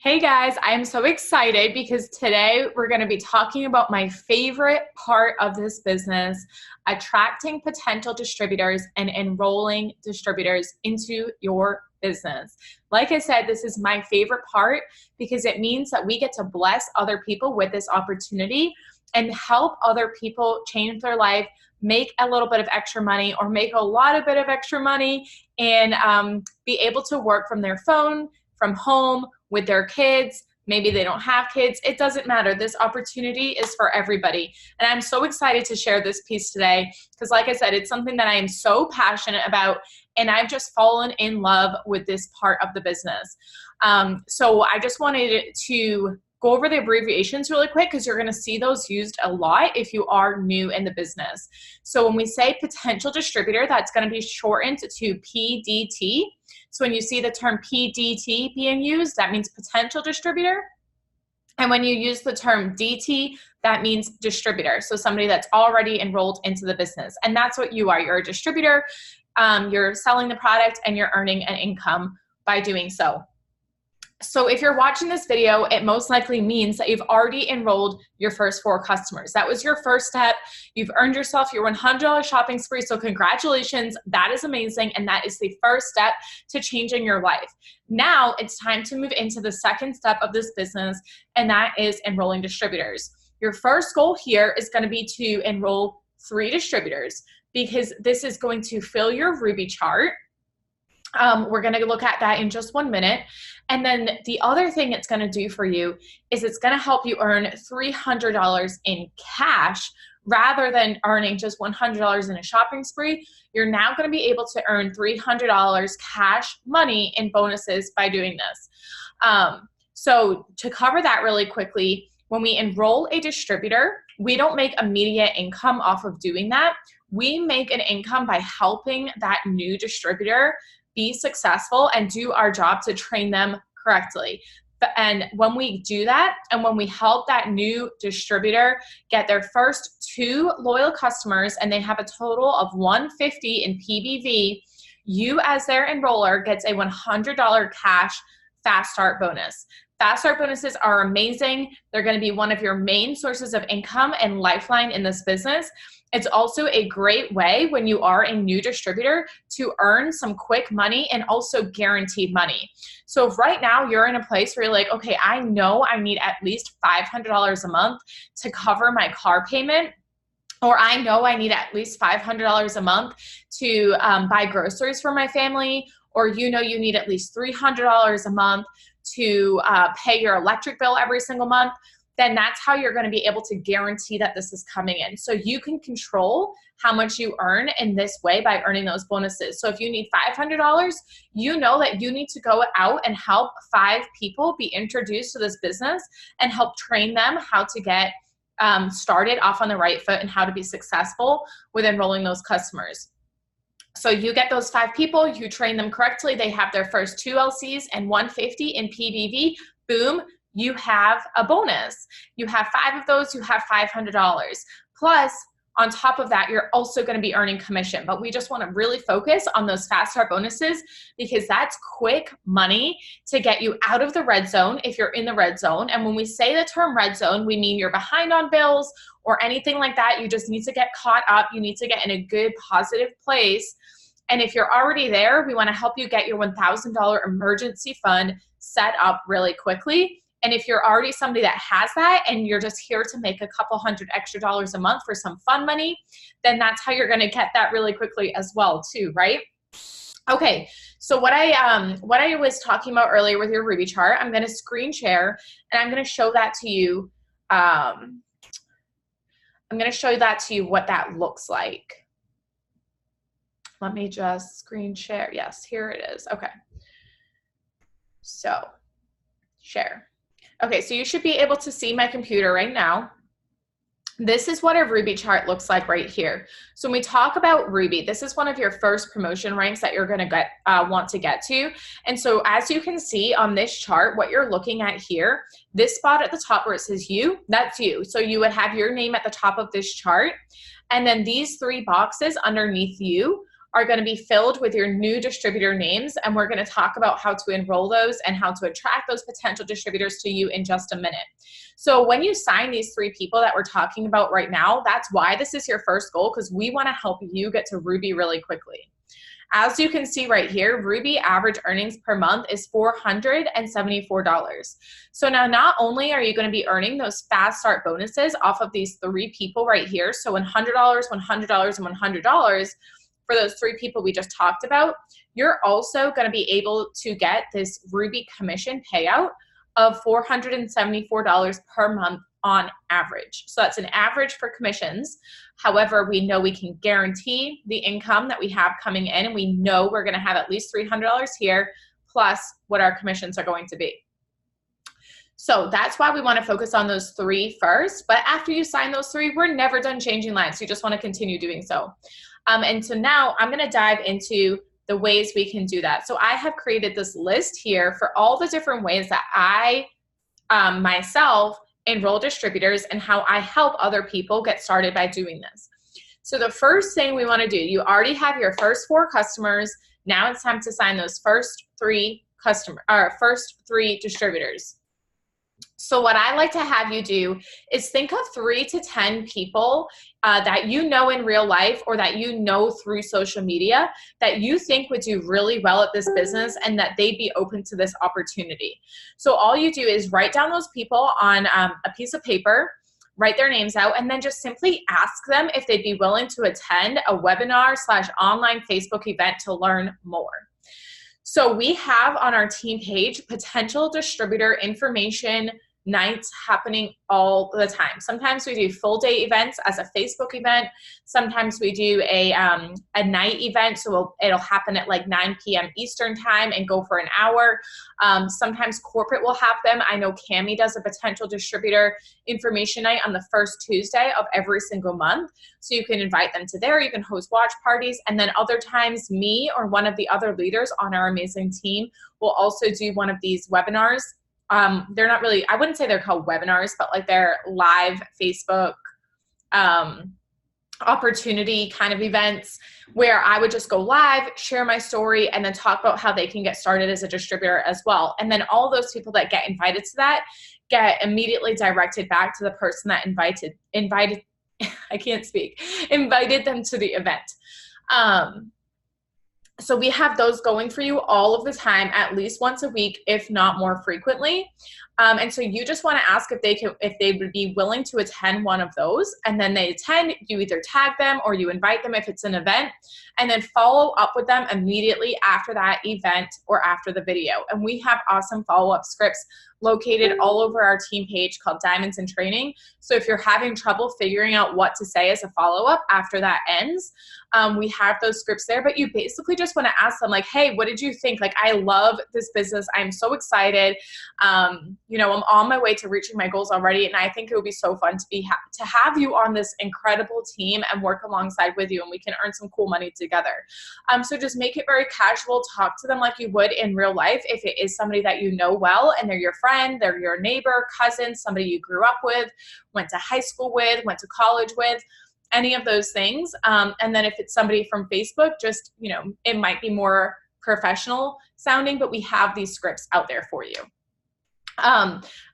Hey guys, I am so excited because today we're going to be talking about my favorite part of this business, attracting potential distributors and enrolling distributors into your business. Like I said, this is my favorite part because it means that we get to bless other people with this opportunity and help other people change their life, make a little bit of extra money or make a lot of bit of extra money and be able to work from their phone, from home, with their kids. Maybe they don't have kids. It doesn't matter. This opportunity is for everybody. And I'm so excited to share this piece today because like I said, it's something that I am so passionate about and I've just fallen in love with this part of the business. So I just wanted to go over the abbreviations really quick because you're going to see those used a lot if you are new in the business. So when we say potential distributor, that's going to be shortened to pDT. So when you see the term pDT being used, that means potential distributor. And when you use the term DT, that means distributor. So somebody that's already enrolled into the business. And that's what you are. You're a distributor. You're selling the product and you're earning an income by doing so. So if you're watching this video, it most likely means that you've already enrolled your first 4 customers. That was your first step. You've earned yourself your $100 shopping spree. So congratulations. That is amazing. And that is the first step to changing your life. Now it's time to move into the second step of this business, and that is enrolling distributors. Your first goal here is going to be to enroll 3 distributors because this is going to fill your Ruby chart. We're going to look at that in just 1 minute. And then the other thing it's going to do for you is it's going to help you earn $300 in cash rather than earning just $100 in a shopping spree. You're now going to be able to earn $300 cash money in bonuses by doing this. So to cover that really quickly, when we enroll a distributor, we don't make immediate income off of doing that. We make an income by helping that new distributor be successful and do our job to train them correctly. And when we do that, and when we help that new distributor get their first 2 loyal customers and they have a total of $150 in PBV, you as their enroller gets a $100 cash fast start bonus. Fast start bonuses are amazing. They're going to be one of your main sources of income and lifeline in this business. It's also a great way when you are a new distributor to earn some quick money and also guaranteed money. So if right now you're in a place where you're like, okay, I know I need at least $500 a month to cover my car payment, or I know I need at least $500 a month to buy groceries for my family, or you know you need at least $300 a month to pay your electric bill every single month, then that's how you're going to be able to guarantee that this is coming in. So you can control how much you earn in this way by earning those bonuses. So if you need $500, you know that you need to go out and help 5 people be introduced to this business and help train them how to get started off on the right foot and how to be successful with enrolling those customers. So you get those 5 people, you train them correctly, they have their first 2 LCs and 150 in PBV, boom, you have a bonus. You have 5 of those, you have $500. Plus, on top of that, you're also going to be earning commission. But we just want to really focus on those fast start bonuses because that's quick money to get you out of the red zone if you're in the red zone. And when we say the term red zone, we mean you're behind on bills or anything like that. You just need to get caught up. You need to get in a good, positive place. And if you're already there, we want to help you get your $1,000 emergency fund set up really quickly. And if you're already somebody that has that and you're just here to make a couple $100 extra a month for some fun money, then that's how you're going to get that really quickly as well too, right? Okay, so what I was talking about earlier with your Ruby chart, I'm going to screen share and I'm going to show that to you. I'm going to show that to you what that looks like. Let me just screen share. Yes, here it is. Okay. So share. Okay, so you should be able to see my computer right now. This is what a Ruby chart looks like right here. So when we talk about Ruby, this is one of your first promotion ranks that you're going to want to get to. And so as you can see on this chart, what you're looking at here, this spot at the top where it says you, that's you. So you would have your name at the top of this chart. And then these 3 boxes underneath you are going to be filled with your new distributor names, and we're going to talk about how to enroll those and how to attract those potential distributors to you in just a minute. So when you sign these 3 people that we're talking about right now, that's why this is your first goal, because we want to help you get to Ruby really quickly. As you can see right here, Ruby average earnings per month is $474. So now not only are you going to be earning those fast start bonuses off of these 3 people right here, so $100, $100, and $100 for those 3 people we just talked about, you're also going to be able to get this Ruby commission payout of $474 per month on average. So that's an average for commissions. However, we know we can guarantee the income that we have coming in, and we know we're going to have at least $300 here plus what our commissions are going to be. So that's why we want to focus on those 3 first. But after you sign those 3, we're never done changing lives. You just want to continue doing so. And so now I'm going to dive into the ways we can do that. So I have created this list here for all the different ways that I myself enroll distributors and how I help other people get started by doing this. So the first thing we want to do, you already have your first 4 customers. Now it's time to sign those first 3 distributors. So what I like to have you do is think of 3 to 10 people that you know in real life or that you know through social media that you think would do really well at this business and that they'd be open to this opportunity. So all you do is write down those people on a piece of paper, write their names out, and then just simply ask them if they'd be willing to attend a webinar/online Facebook event to learn more. So we have on our team page potential distributor information nights happening all the time. Sometimes we do full day events as a Facebook event. Sometimes we do a night event, so it'll happen at like 9 p.m. Eastern time and go for an hour. Sometimes corporate will have them. I know Cami does a potential distributor information night on the first Tuesday of every single month. So you can invite them to there. You can host watch parties. And then other times me or one of the other leaders on our amazing team will also do one of these webinars. They're not really, I wouldn't say they're called webinars, but like they're live Facebook opportunity kind of events where I would just go live, share my story, and then talk about how they can get started as a distributor as well. And then all those people that get invited to that get immediately directed back to the person that invited I can't speak, invited them to the event. So we have those going for you all of the time, at least once a week, if not more frequently. And so you just want to ask if they would be willing to attend one of those, and then they attend. You either tag them or you invite them if it's an event, and then follow up with them immediately after that event or after the video. And we have awesome follow-up scripts located all over our team page called Diamonds in Training. So if you're having trouble figuring out what to say as a follow-up after that ends, we have those scripts there. But you basically just want to ask them like, hey, what did you think? Like, I love this business. I'm so excited. You know, I'm on my way to reaching my goals already, and I think it would be so fun to have you on this incredible team and work alongside with you, and we can earn some cool money together. So just make it very casual. Talk to them like you would in real life if it is somebody that you know well and they're your friend, they're your neighbor, cousin, somebody you grew up with, went to high school with, went to college with, any of those things. And then if it's somebody from Facebook, just, you know, it might be more professional sounding, but we have these scripts out there for you.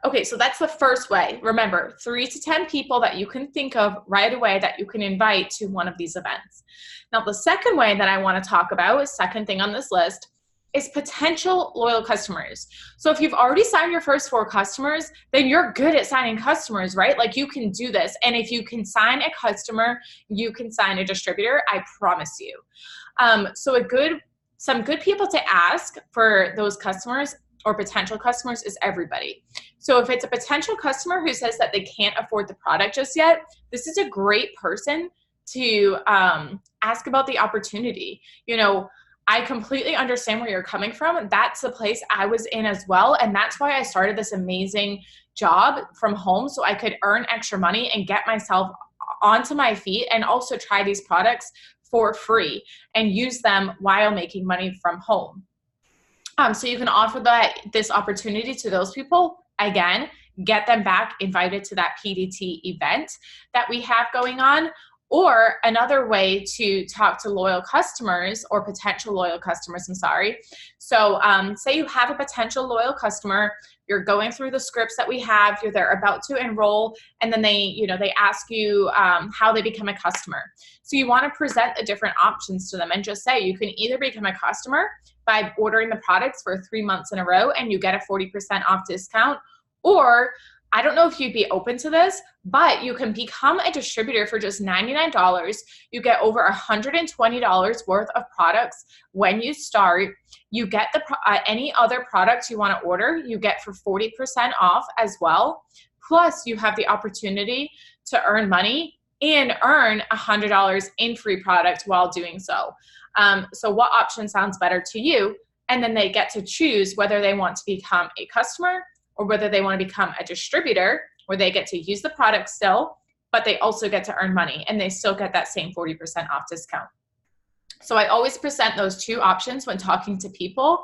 Okay, so that's the first way. Remember, 3 to 10 people that you can think of right away that you can invite to one of these events. Now, the second way that I want to talk about, second thing on this list, is potential loyal customers. So if you've already signed your first 4 customers, then you're good at signing customers, right? Like, you can do this. And if you can sign a customer, you can sign a distributor, I promise you. So some good people to ask for those customers or potential customers is everybody. So if it's a potential customer who says that they can't afford the product just yet, this is a great person to ask about the opportunity. You know, I completely understand where you're coming from. That's the place I was in as well. And that's why I started this amazing job from home, so I could earn extra money and get myself onto my feet and also try these products for free and use them while making money from home. So you can offer this opportunity to those people. Again, get them back invited to that pDT event that we have going on, Or another way to talk to loyal customers or potential loyal customers, I'm sorry. So say you have a potential loyal customer, you're going through the scripts that we have, they're about to enroll, and then they ask you how they become a customer. So you want to present the different options to them and just say you can either become a customer by ordering the products for 3 months in a row and you get a 40% off discount, or I don't know if you'd be open to this, but you can become a distributor for just $99. You get over $120 worth of products when you start. You get any other products you want to order, you get for 40% off as well. Plus, you have the opportunity to earn money and earn $100 in free product while doing so. So what option sounds better to you? And then they get to choose whether they want to become a customer or whether they want to become a distributor, where they get to use the product still, but they also get to earn money and they still get that same 40% off discount. So I always present those two options when talking to people.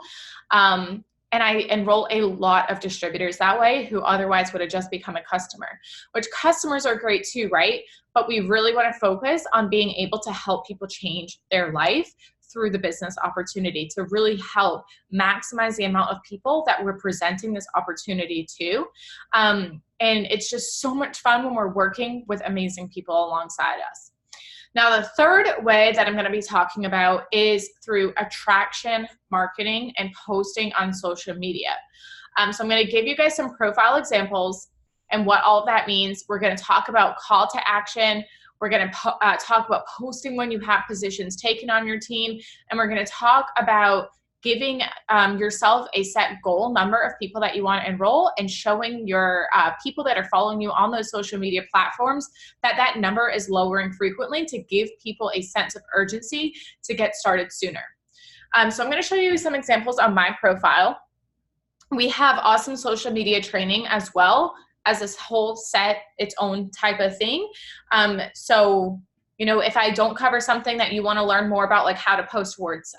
And I enroll a lot of distributors that way who otherwise would have just become a customer, which customers are great too, right? But we really want to focus on being able to help people change their life through the business opportunity, to really help maximize the amount of people that we're presenting this opportunity to. And it's just so much fun when we're working with amazing people alongside us. Now, the third way that I'm going to be talking about is through attraction marketing and posting on social media. So I'm going to give you guys some profile examples and what all of that means. We're going to talk about call to action. We're going to talk about posting when you have positions taken on your team. And we're going to talk about giving yourself a set goal number of people that you want to enroll and showing your people that are following you on those social media platforms that number is lowering frequently, to give people a sense of urgency to get started sooner. So I'm going to show you some examples on my profile. We have awesome social media training as well as this whole set, its own type of thing. So, if I don't cover something that you want to learn more about, like how to post towards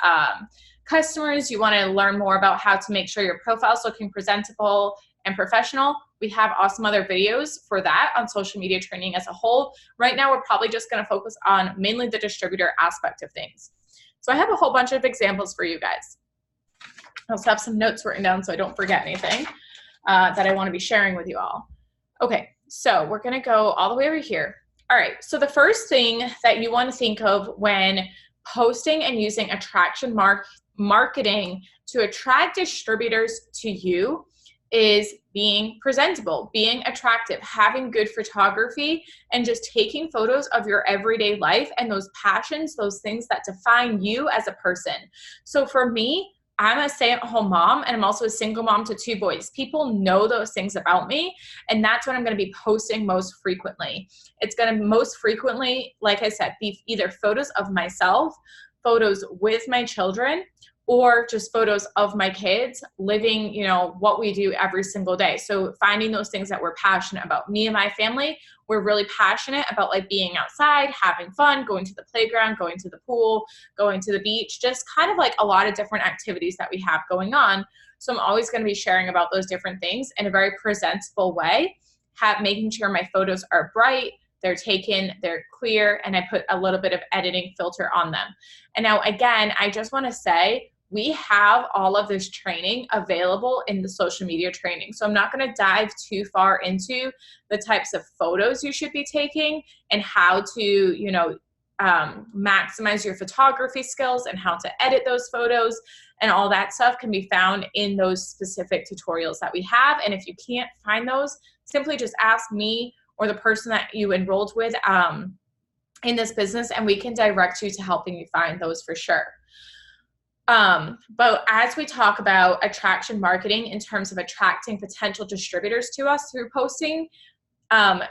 customers, you want to learn more about how to make sure your profile is looking presentable and professional, we have awesome other videos for that on social media training as a whole. Right now, we're probably just going to focus on mainly the distributor aspect of things. So I have a whole bunch of examples for you guys. I also have some notes written down so I don't forget anything that I want to be sharing with you all. Okay, so we're going to go all the way over here. All right, so the first thing that you want to think of when posting and using attraction marketing to attract distributors to you is being presentable, being attractive, having good photography, and just taking photos of your everyday life and those passions, those things that define you as a person. So for me, I'm a stay-at-home mom, and I'm also a single mom to 2 boys. People know those things about me, and that's what I'm going to be posting most frequently. It's going to most frequently, like I said, be either photos of myself, photos with my children, or just photos of my kids living, what we do every single day. So finding those things that we're passionate about. Me and my family, we're really passionate about like being outside, having fun, going to the playground, going to the pool, going to the beach, just kind of like a lot of different activities that we have going on. So I'm always going to be sharing about those different things in a very presentable way, making sure my photos are bright, they're taken, they're clear, and I put a little bit of editing filter on them. And now again, I just want to say, we have all of this training available in the social media training. So I'm not going to dive too far into the types of photos you should be taking and how to, maximize your photography skills and how to edit those photos, and all that stuff can be found in those specific tutorials that we have. And if you can't find those, simply just ask me or the person that you enrolled with in this business, and we can direct you to helping you find those for sure. But as we talk about attraction marketing in terms of attracting potential distributors to us through posting,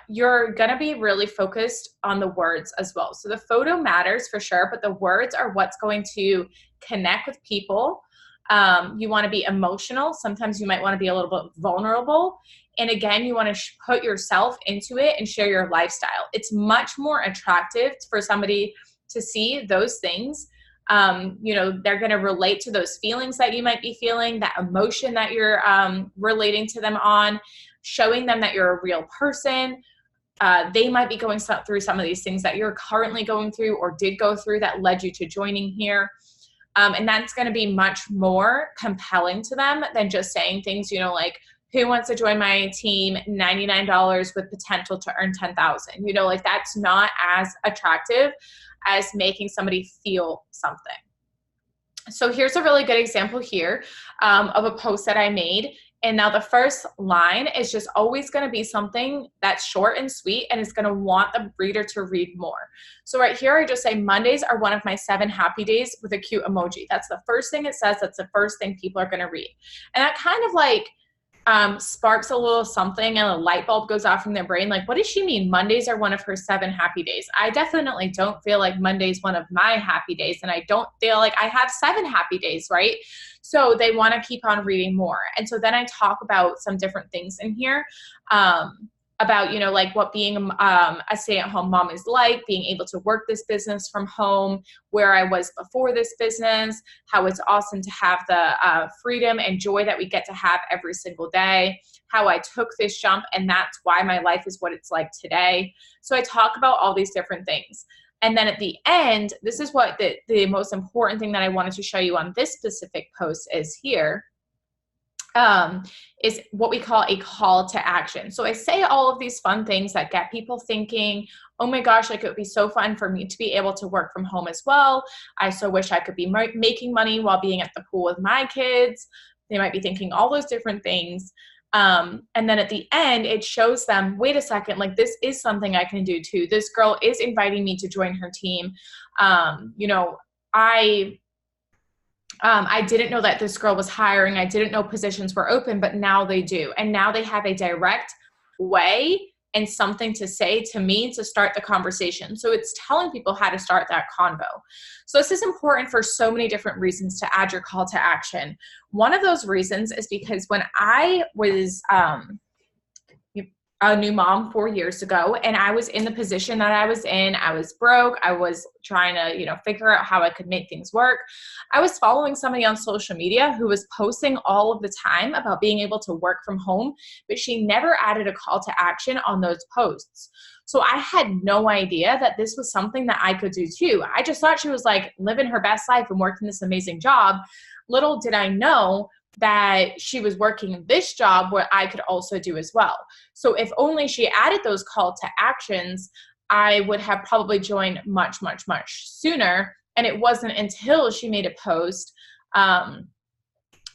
you're going to be really focused on the words as well. So the photo matters for sure, but the words are what's going to connect with people. You want to be emotional. Sometimes you might want to be a little bit vulnerable. And again, you want to put yourself into it and share your lifestyle. It's much more attractive for somebody to see those things. They're going to relate to those feelings that you might be feeling, that emotion that you're relating to them on, showing them that you're a real person, they might be going through some of these things that you're currently going through or did go through that led you to joining here. And that's going to be much more compelling to them than just saying things, you know, like, who wants to join my team, $99 with potential to earn 10,000. You know, like, that's not as attractive as making somebody feel something. So here's a really good example here of a post that I made. And now the first line is just always going to be something that's short and sweet, and it's going to want the reader to read more. So right here, I just say, Mondays are one of my 7 happy days with a cute emoji. That's the first thing it says. That's the first thing people are going to read. And that kind of like sparks a little something, and a light bulb goes off in their brain. Like, what does she mean? Mondays are one of her 7 happy days. I definitely don't feel like Monday's one of my happy days, and I don't feel like I have 7 happy days, right? So they want to keep on reading more. And so then I talk about some different things in here, about, you know, like what being a stay-at-home mom is like, being able to work this business from home, where I was before this business, how it's awesome to have the freedom and joy that we get to have every single day, how I took this jump, and that's why my life is what it's like today. So I talk about all these different things. And then at the end, this is what the most important thing that I wanted to show you on this specific post is here. Is what we call a call to action. So I say all of these fun things that get people thinking, oh my gosh, like, it would be so fun for me to be able to work from home as well. I so wish I could be making money while being at the pool with my kids. They might be thinking all those different things. And then at the end, it shows them, wait a second, like, this is something I can do too. This girl is inviting me to join her team. You know, I didn't know that this girl was hiring. I didn't know positions were open, but now they do. And now they have a direct way and something to say to me to start the conversation. So it's telling people how to start that convo. So this is important for so many different reasons to add your call to action. One of those reasons is because when I was a new mom 4 years ago, and I was in the position that I was in, I was broke. I was trying to, you know, figure out how I could make things work. I was following somebody on social media who was posting all of the time about being able to work from home, but she never added a call to action on those posts. So I had no idea that this was something that I could do too. I just thought she was like living her best life and working this amazing job. Little did I know that she was working this job where I could also do as well. So if only she added those call to actions, I would have probably joined much, much, much sooner. And it wasn't until she made a post that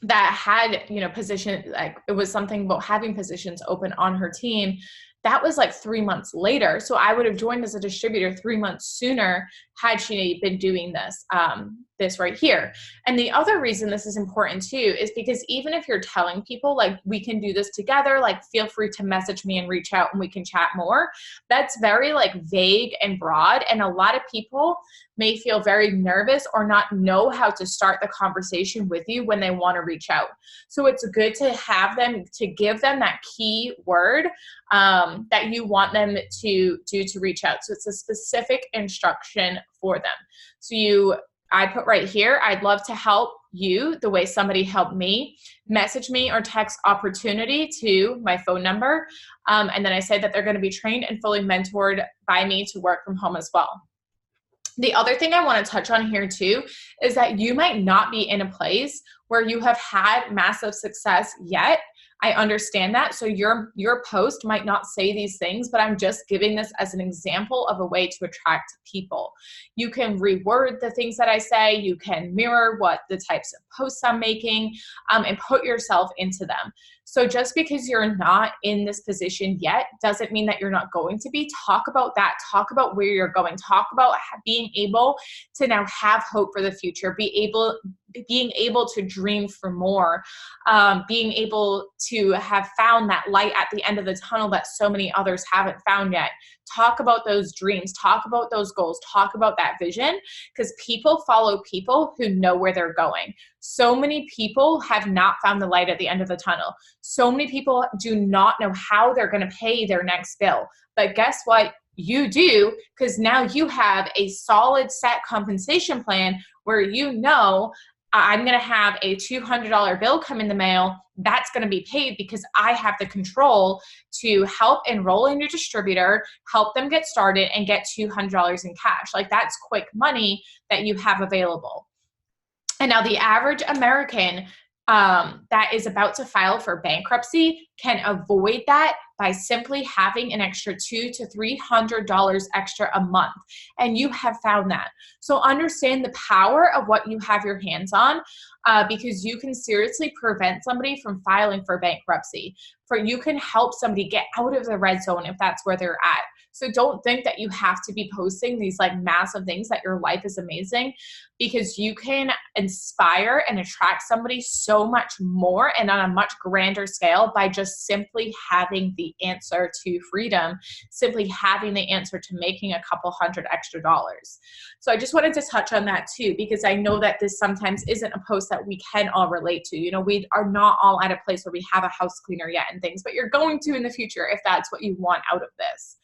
had, you know, position, like, it was something about having positions open on her team. That was like 3 months later. So I would have joined as a distributor 3 months sooner had she been doing this, this right here. And the other reason this is important too is because even if you're telling people, like, we can do this together, like, feel free to message me and reach out and we can chat more, that's very like vague and broad. And a lot of people may feel very nervous or not know how to start the conversation with you when they want to reach out. So it's good to have them, to give them that key word that you want them to do to reach out. So it's a specific instruction for them. So I put right here, I'd love to help you the way somebody helped me. Message me or text opportunity to my phone number. And then I say that they're going to be trained and fully mentored by me to work from home as well. The other thing I want to touch on here too is that you might not be in a place where you have had massive success yet. I understand that. So your post might not say these things, but I'm just giving this as an example of a way to attract people. You can reword the things that I say. You can mirror what the types of posts I'm making, and put yourself into them. So just because you're not in this position yet doesn't mean that you're not going to be. Talk about that. Talk about where you're going. Talk about being able to now have hope for the future, being able to dream for more, being able to have found that light at the end of the tunnel that so many others haven't found yet. Talk about those dreams, talk about those goals, talk about that vision, because people follow people who know where they're going. So many people have not found the light at the end of the tunnel. So many people do not know how they're going to pay their next bill. But guess what? You do, because now you have a solid set compensation plan where you know I'm going to have a $200 bill come in the mail. That's going to be paid because I have the control to help enroll a new distributor, help them get started, and get $200 in cash. Like, that's quick money that you have available. And now the average American that is about to file for bankruptcy can avoid that by simply having an extra $200 to $300 extra a month. And you have found that. So understand the power of what you have your hands on, because you can seriously prevent somebody from filing for bankruptcy. You can help somebody get out of the red zone if that's where they're at. So don't think that you have to be posting these like massive things that your life is amazing, because you can inspire and attract somebody so much more and on a much grander scale by just simply having the answer to freedom, simply having the answer to making a couple $100 extra. So I just wanted to touch on that too, because I know that this sometimes isn't a post that we can all relate to. You know, we are not all at a place where we have a house cleaner yet and things, but you're going to in the future if that's what you want out of this.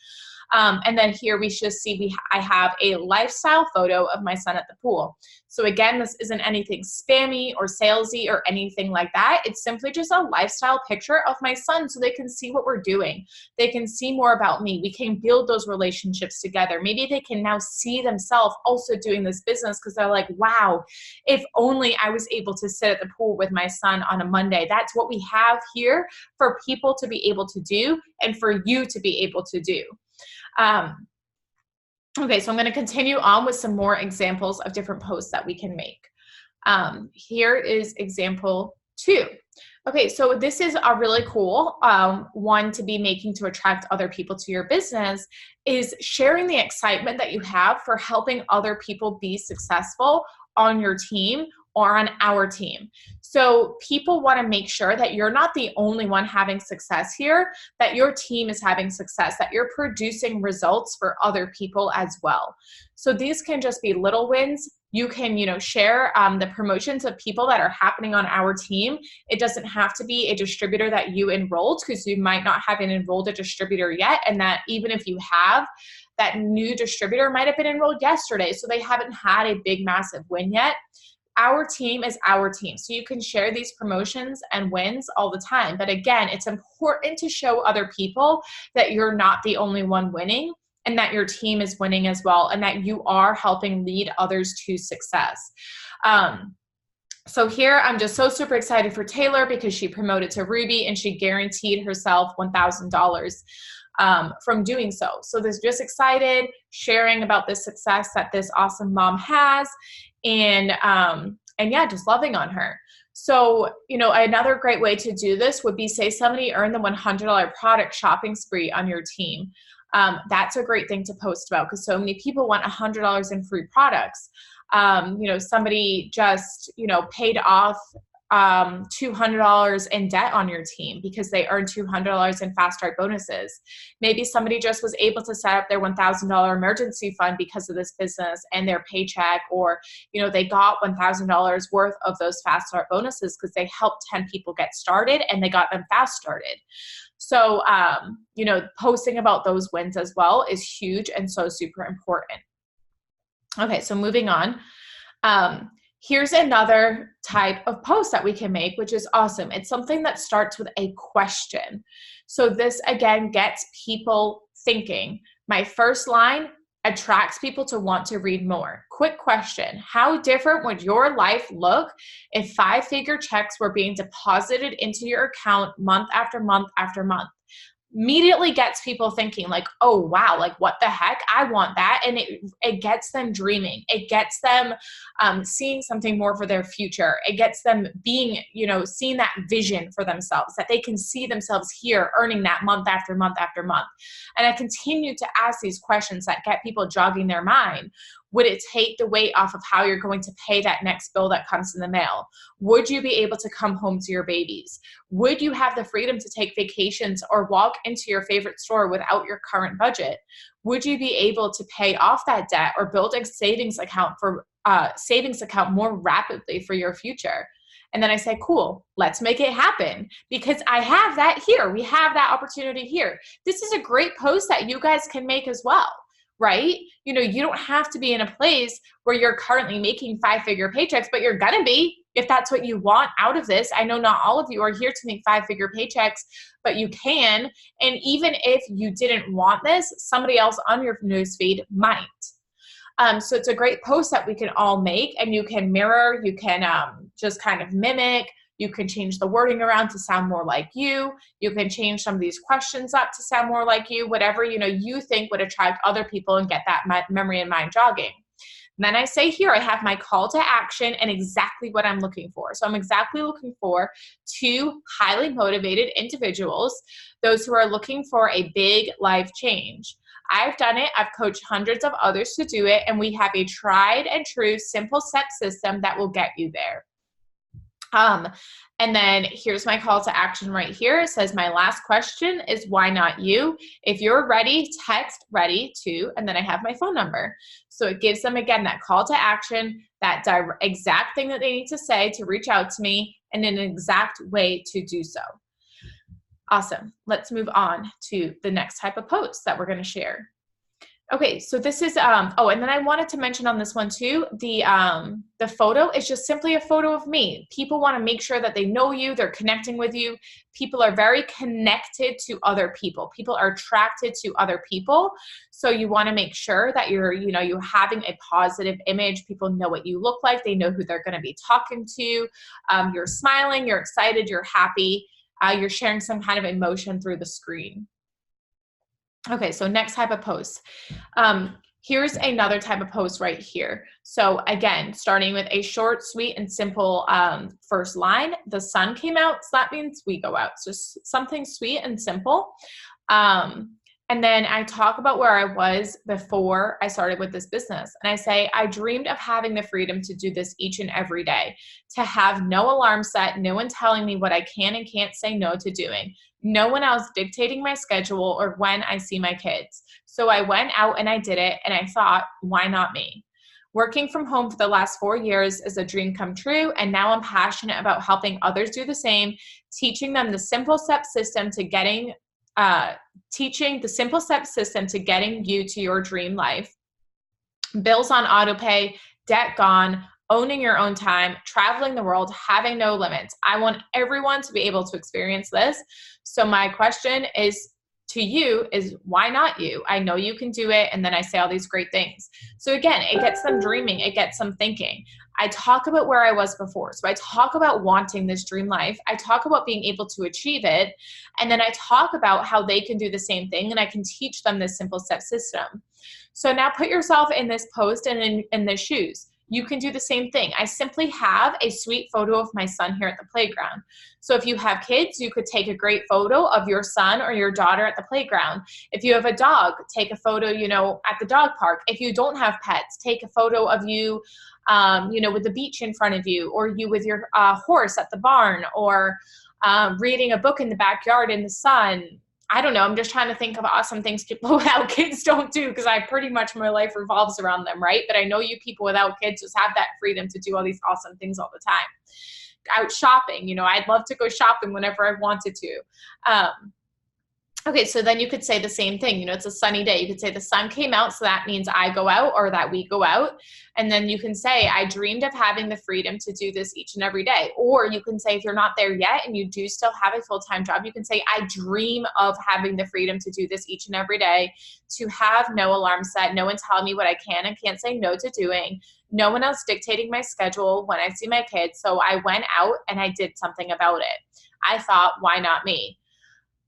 And then here we just see I have a lifestyle photo of my son at the pool. So again, this isn't anything spammy or salesy or anything like that. It's simply just a lifestyle picture of my son so they can see what we're doing. They can see more about me. We can build those relationships together. Maybe they can now see themselves also doing this business because they're like, wow, if only I was able to sit at the pool with my son on a Monday. That's what we have here for people to be able to do and for you to be able to do. Okay, so I'm going to continue on with some more examples of different posts that we can make. Here is example 2. Okay, so this is a really cool one to be making to attract other people to your business, is sharing the excitement that you have for helping other people be successful on your team or on our team. So people want to make sure that you're not the only one having success here, that your team is having success, that you're producing results for other people as well. So these can just be little wins. You can, share the promotions of people that are happening on our team. It doesn't have to be a distributor that you enrolled, because you might not have enrolled a distributor yet. And that even if you have, that new distributor might have been enrolled yesterday, so they haven't had a big, massive win yet. Our team is our team. So you can share these promotions and wins all the time. But again, it's important to show other people that you're not the only one winning, and that your team is winning as well, and that you are helping lead others to success. So here I'm just so super excited for Taylor because she promoted to Ruby and she guaranteed herself $1,000 from doing so. So this just excited, sharing about the success that this awesome mom has, and yeah, just loving on her. So, another great way to do this would be, say somebody earned the $100 product shopping spree on your team. That's a great thing to post about, because so many people want $100 in free products. Somebody just, paid off $200 in debt on your team because they earned $200 in fast start bonuses. Maybe somebody just was able to set up their $1,000 emergency fund because of this business and their paycheck, or they got $1,000 worth of those fast start bonuses because they helped 10 people get started and they got them fast started. So posting about those wins as well is huge and so super important. Okay, so moving on. Here's another type of post that we can make, which is awesome. It's something that starts with a question. So this, again, gets people thinking. My first line attracts people to want to read more. Quick question. How different would your life look if 5-figure checks were being deposited into your account month after month after month? Immediately gets people thinking like, oh, wow, like what the heck? I want that. And it gets them dreaming. It gets them seeing something more for their future. It gets them being, seeing that vision for themselves, that they can see themselves here earning that month after month after month. And I continue to ask these questions that get people jogging their mind. Would it take the weight off of how you're going to pay that next bill that comes in the mail? Would you be able to come home to your babies? Would you have the freedom to take vacations or walk into your favorite store without your current budget? Would you be able to pay off that debt or build a savings account more rapidly for your future? And then I say, cool, let's make it happen, because I have that here. We have that opportunity here. This is a great post that you guys can make as well. Right? You don't have to be in a place where you're currently making 5-figure paychecks, but you're going to be. if that's what you want out of this. I know not all of you are here to make 5-figure paychecks, but you can. And even if you didn't want this, somebody else on your newsfeed might. So it's a great post that we can all make, and you can mirror, you can just kind of mimic, you can change the wording around to sound more like you can change some of these questions up to sound more like you, whatever you think would attract other people and get that memory and mind jogging. And then I say here, I have my call to action and exactly what I'm looking for. So I'm exactly looking for 2 highly motivated individuals, those who are looking for a big life change. I've done it. I've coached hundreds of others to do it, and we have a tried and true simple step system that will get you there. And then here's my call to action right here. It says, my last question is, why not you? If you're ready, text ready to, and then I have my phone number. So it gives them, again, that call to action, that exact thing that they need to say to reach out to me, and an exact way to do so. Awesome. Let's move on to the next type of post that we're going to share. Okay, so this is, oh, and then I wanted to mention on this one too, the photo is just simply a photo of me. People want to make sure that they know you, they're connecting with you. People are very connected to other people. People are attracted to other people. So you want to make sure that you're having a positive image. People know what you look like. They know who they're going to be talking to. You're smiling, you're excited, you're happy. You're sharing some kind of emotion through the screen. Okay, so next type of post. Here's another type of post right here. So again, starting with a short, sweet, and simple first line. The sun came out, so that means we go out. So something sweet and simple. And then I talk about where I was before I started with this business. And I say, I dreamed of having the freedom to do this each and every day, to have no alarm set, no one telling me what I can and can't say no to doing, no one else dictating my schedule or when I see my kids. So I went out and I did it, and I thought, why not me? Working from home for the last 4 years is a dream come true, and now I'm passionate about helping others do the same, teaching them the simple step system to getting you to your dream life. Bills on autopay, debt gone, owning your own time, traveling the world, having no limits. I want everyone to be able to experience this. So my question is to you is, why not you? I know you can do it. And then I say all these great things. So again, it gets them dreaming. It gets them thinking. I talk about where I was before. So I talk about wanting this dream life. I talk about being able to achieve it. And then I talk about how they can do the same thing, and I can teach them this simple step system. So now put yourself in this post and in the shoes. You can do the same thing. I simply have a sweet photo of my son here at the playground. So if you have kids, you could take a great photo of your son or your daughter at the playground. If you have a dog, take a photo, at the dog park. If you don't have pets, take a photo of you, with the beach in front of you, or you with your horse at the barn, or reading a book in the backyard in the sun. I don't know. I'm just trying to think of awesome things people without kids don't do, because pretty much my life revolves around them, right? But I know you people without kids just have that freedom to do all these awesome things all the time. Out shopping, I'd love to go shopping whenever I wanted to. Okay, so then you could say the same thing. It's a sunny day. You could say the sun came out, so that means I go out, or that we go out. And then you can say, I dreamed of having the freedom to do this each and every day. Or you can say, if you're not there yet and you do still have a full-time job, you can say, I dream of having the freedom to do this each and every day, to have no alarm set, no one telling me what I can and can't say no to doing, no one else dictating my schedule when I see my kids. So I went out and I did something about it. I thought, why not me?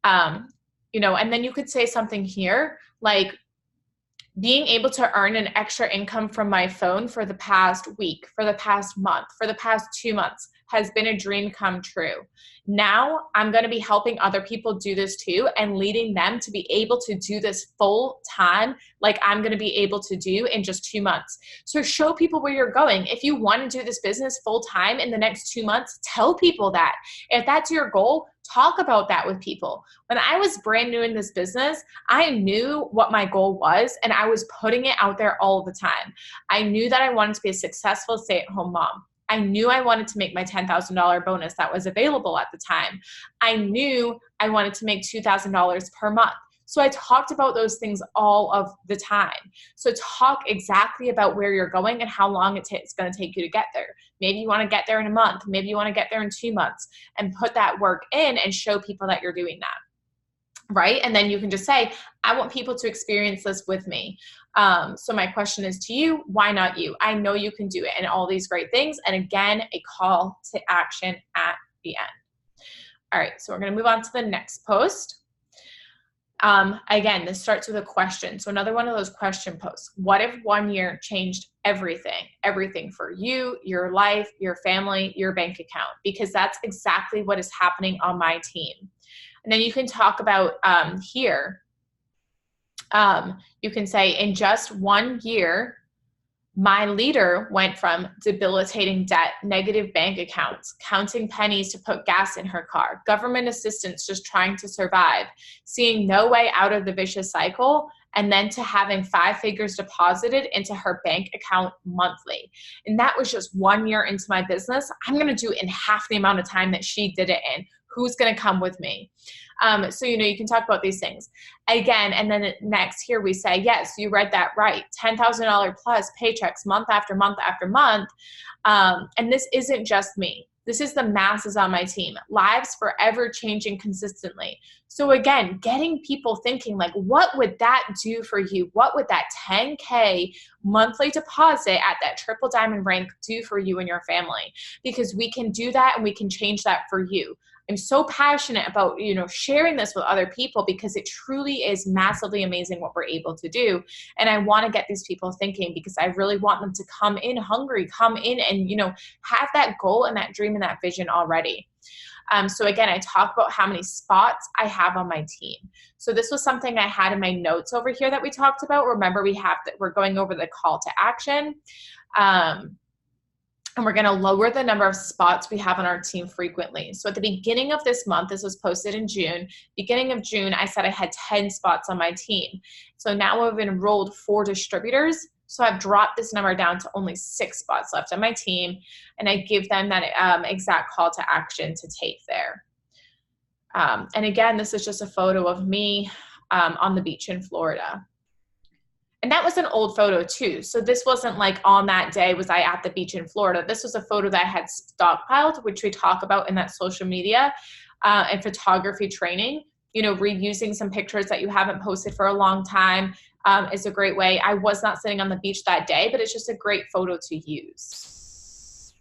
And then you could say something here like, being able to earn an extra income from my phone for the past week, for the past month, for the past 2 months has been a dream come true. Now I'm going to be helping other people do this too, and leading them to be able to do this full time, like I'm going to be able to do in just 2 months. So show people where you're going. If you want to do this business full time in the next 2 months, tell people that. If that's your goal, talk about that with people. When I was brand new in this business, I knew what my goal was, and I was putting it out there all the time. I knew that I wanted to be a successful stay-at-home mom. I knew I wanted to make my $10,000 bonus that was available at the time. I knew I wanted to make $2,000 per month. So I talked about those things all of the time. So talk exactly about where you're going and how long it's going to take you to get there. Maybe you want to get there in a month. Maybe you want to get there in 2 months, and put that work in and show people that you're doing that. Right? And then you can just say, I want people to experience this with me. So my question is to you, why not you? I know you can do it, and all these great things. And again, a call to action at the end. All right, so we're going to move on to the next post. Again, this starts with a question. So another one of those question posts. What if 1 year changed everything? Everything for you, your life, your family, your bank account? Because that's exactly what is happening on my team. And then you can talk about here. You can say, in just 1 year, my leader went from debilitating debt, negative bank accounts, counting pennies to put gas in her car, government assistance just trying to survive, seeing no way out of the vicious cycle, and then to having 5 figures deposited into her bank account monthly. And that was just 1 year into my business. I'm going to do it in half the amount of time that she did it in. Who's going to come with me? So, you can talk about these things again. And then next here we say, yes, you read that right. $10,000 plus paychecks month after month after month. And this isn't just me. This is the masses on my team. Lives forever changing consistently. So again, getting people thinking like, what would that do for you? What would that 10K monthly deposit at that triple diamond rank do for you and your family? Because we can do that, and we can change that for you. I'm so passionate about, sharing this with other people, because it truly is massively amazing what we're able to do. And I want to get these people thinking, because I really want them to come in hungry, come in and, have that goal and that dream and that vision already. So again, I talk about how many spots I have on my team. So this was something I had in my notes over here that we talked about. Remember, we're going over the call to action. And we're going to lower the number of spots we have on our team frequently. So at the beginning of this month, this was posted in June, beginning of June, I said I had 10 spots on my team. So now I've enrolled 4 distributors. So I've dropped this number down to only 6 spots left on my team. And I give them that exact call to action to take there. And again, this is just a photo of me on the beach in Florida. And that was an old photo too. So this wasn't like on that day was I at the beach in Florida. This was a photo that I had stockpiled, which we talk about in that social media and photography training. Reusing some pictures that you haven't posted for a long time is a great way. I was not sitting on the beach that day, but it's just a great photo to use.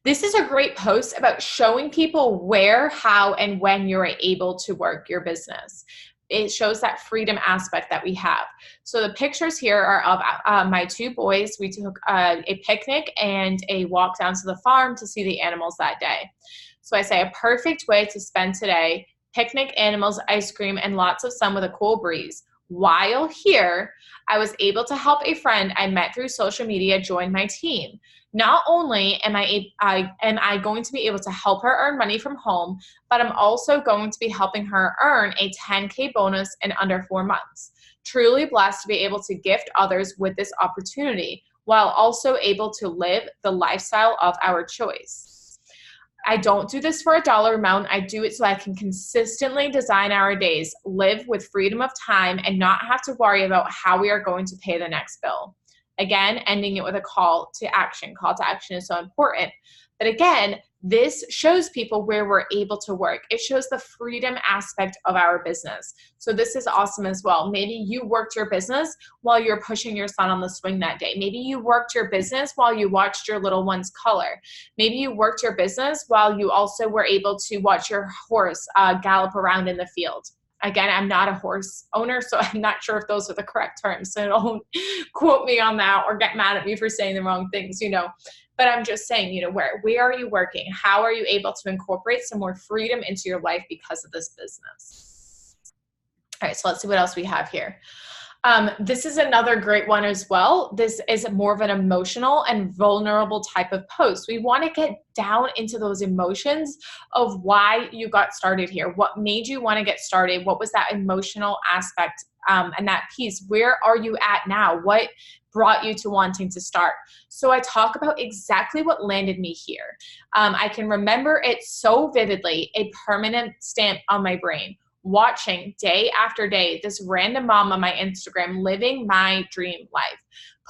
This is a great post about showing people where, how, and when you're able to work your business. It shows that freedom aspect that we have. So the pictures here are of my 2 boys. We took a picnic and a walk down to the farm to see the animals that day. So I say a perfect way to spend today, picnic, animals, ice cream, and lots of sun with a cool breeze. While here, I was able to help a friend I met through social media join my team. Not only am I going to be able to help her earn money from home, but I'm also going to be helping her earn a 10K bonus in under 4 months. Truly blessed to be able to gift others with this opportunity, while also able to live the lifestyle of our choice. I don't do this for a dollar amount. I do it so I can consistently design our days, live with freedom of time, and not have to worry about how we are going to pay the next bill. Again, ending it with a call to action. Call to action is so important. But again, this shows people where we're able to work. It shows the freedom aspect of our business. So this is awesome as well. Maybe you worked your business while you're pushing your son on the swing that day. Maybe you worked your business while you watched your little one's color. Maybe you worked your business while you also were able to watch your horse gallop around in the field. Again, I'm not a horse owner, so I'm not sure if those are the correct terms. So don't quote me on that or get mad at me for saying the wrong things, But I'm just saying, where are you working? How are you able to incorporate some more freedom into your life because of this business? All right, so let's see what else we have here. This is another great one as well. This is more of an emotional and vulnerable type of post. We want to get down into those emotions of why you got started here. What made you want to get started? What was that emotional aspect and that piece? Where are you at now? What brought you to wanting to start? So I talk about exactly what landed me here. I can remember it so vividly, a permanent stamp on my brain. watching day after day this random mom on my Instagram living my dream life,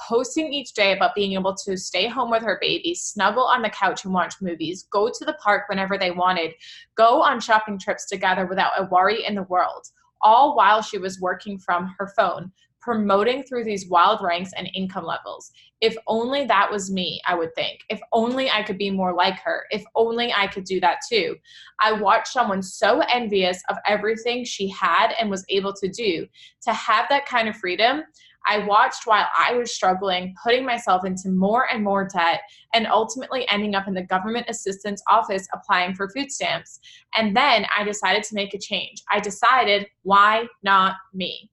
posting each day about being able to stay home with her baby, snuggle on the couch and watch movies, go to the park whenever they wanted, go on shopping trips together without a worry in the world, all while she was working from her phone, promoting through these wild ranks and income levels. If only that was me, I would think. If only I could be more like her. If only I could do that too. I watched someone so envious of everything she had and was able to do. To have that kind of freedom, I watched while I was struggling, putting myself into more and more debt, and ultimately ending up in the government assistance office applying for food stamps. And then I decided to make a change. I decided, why not me?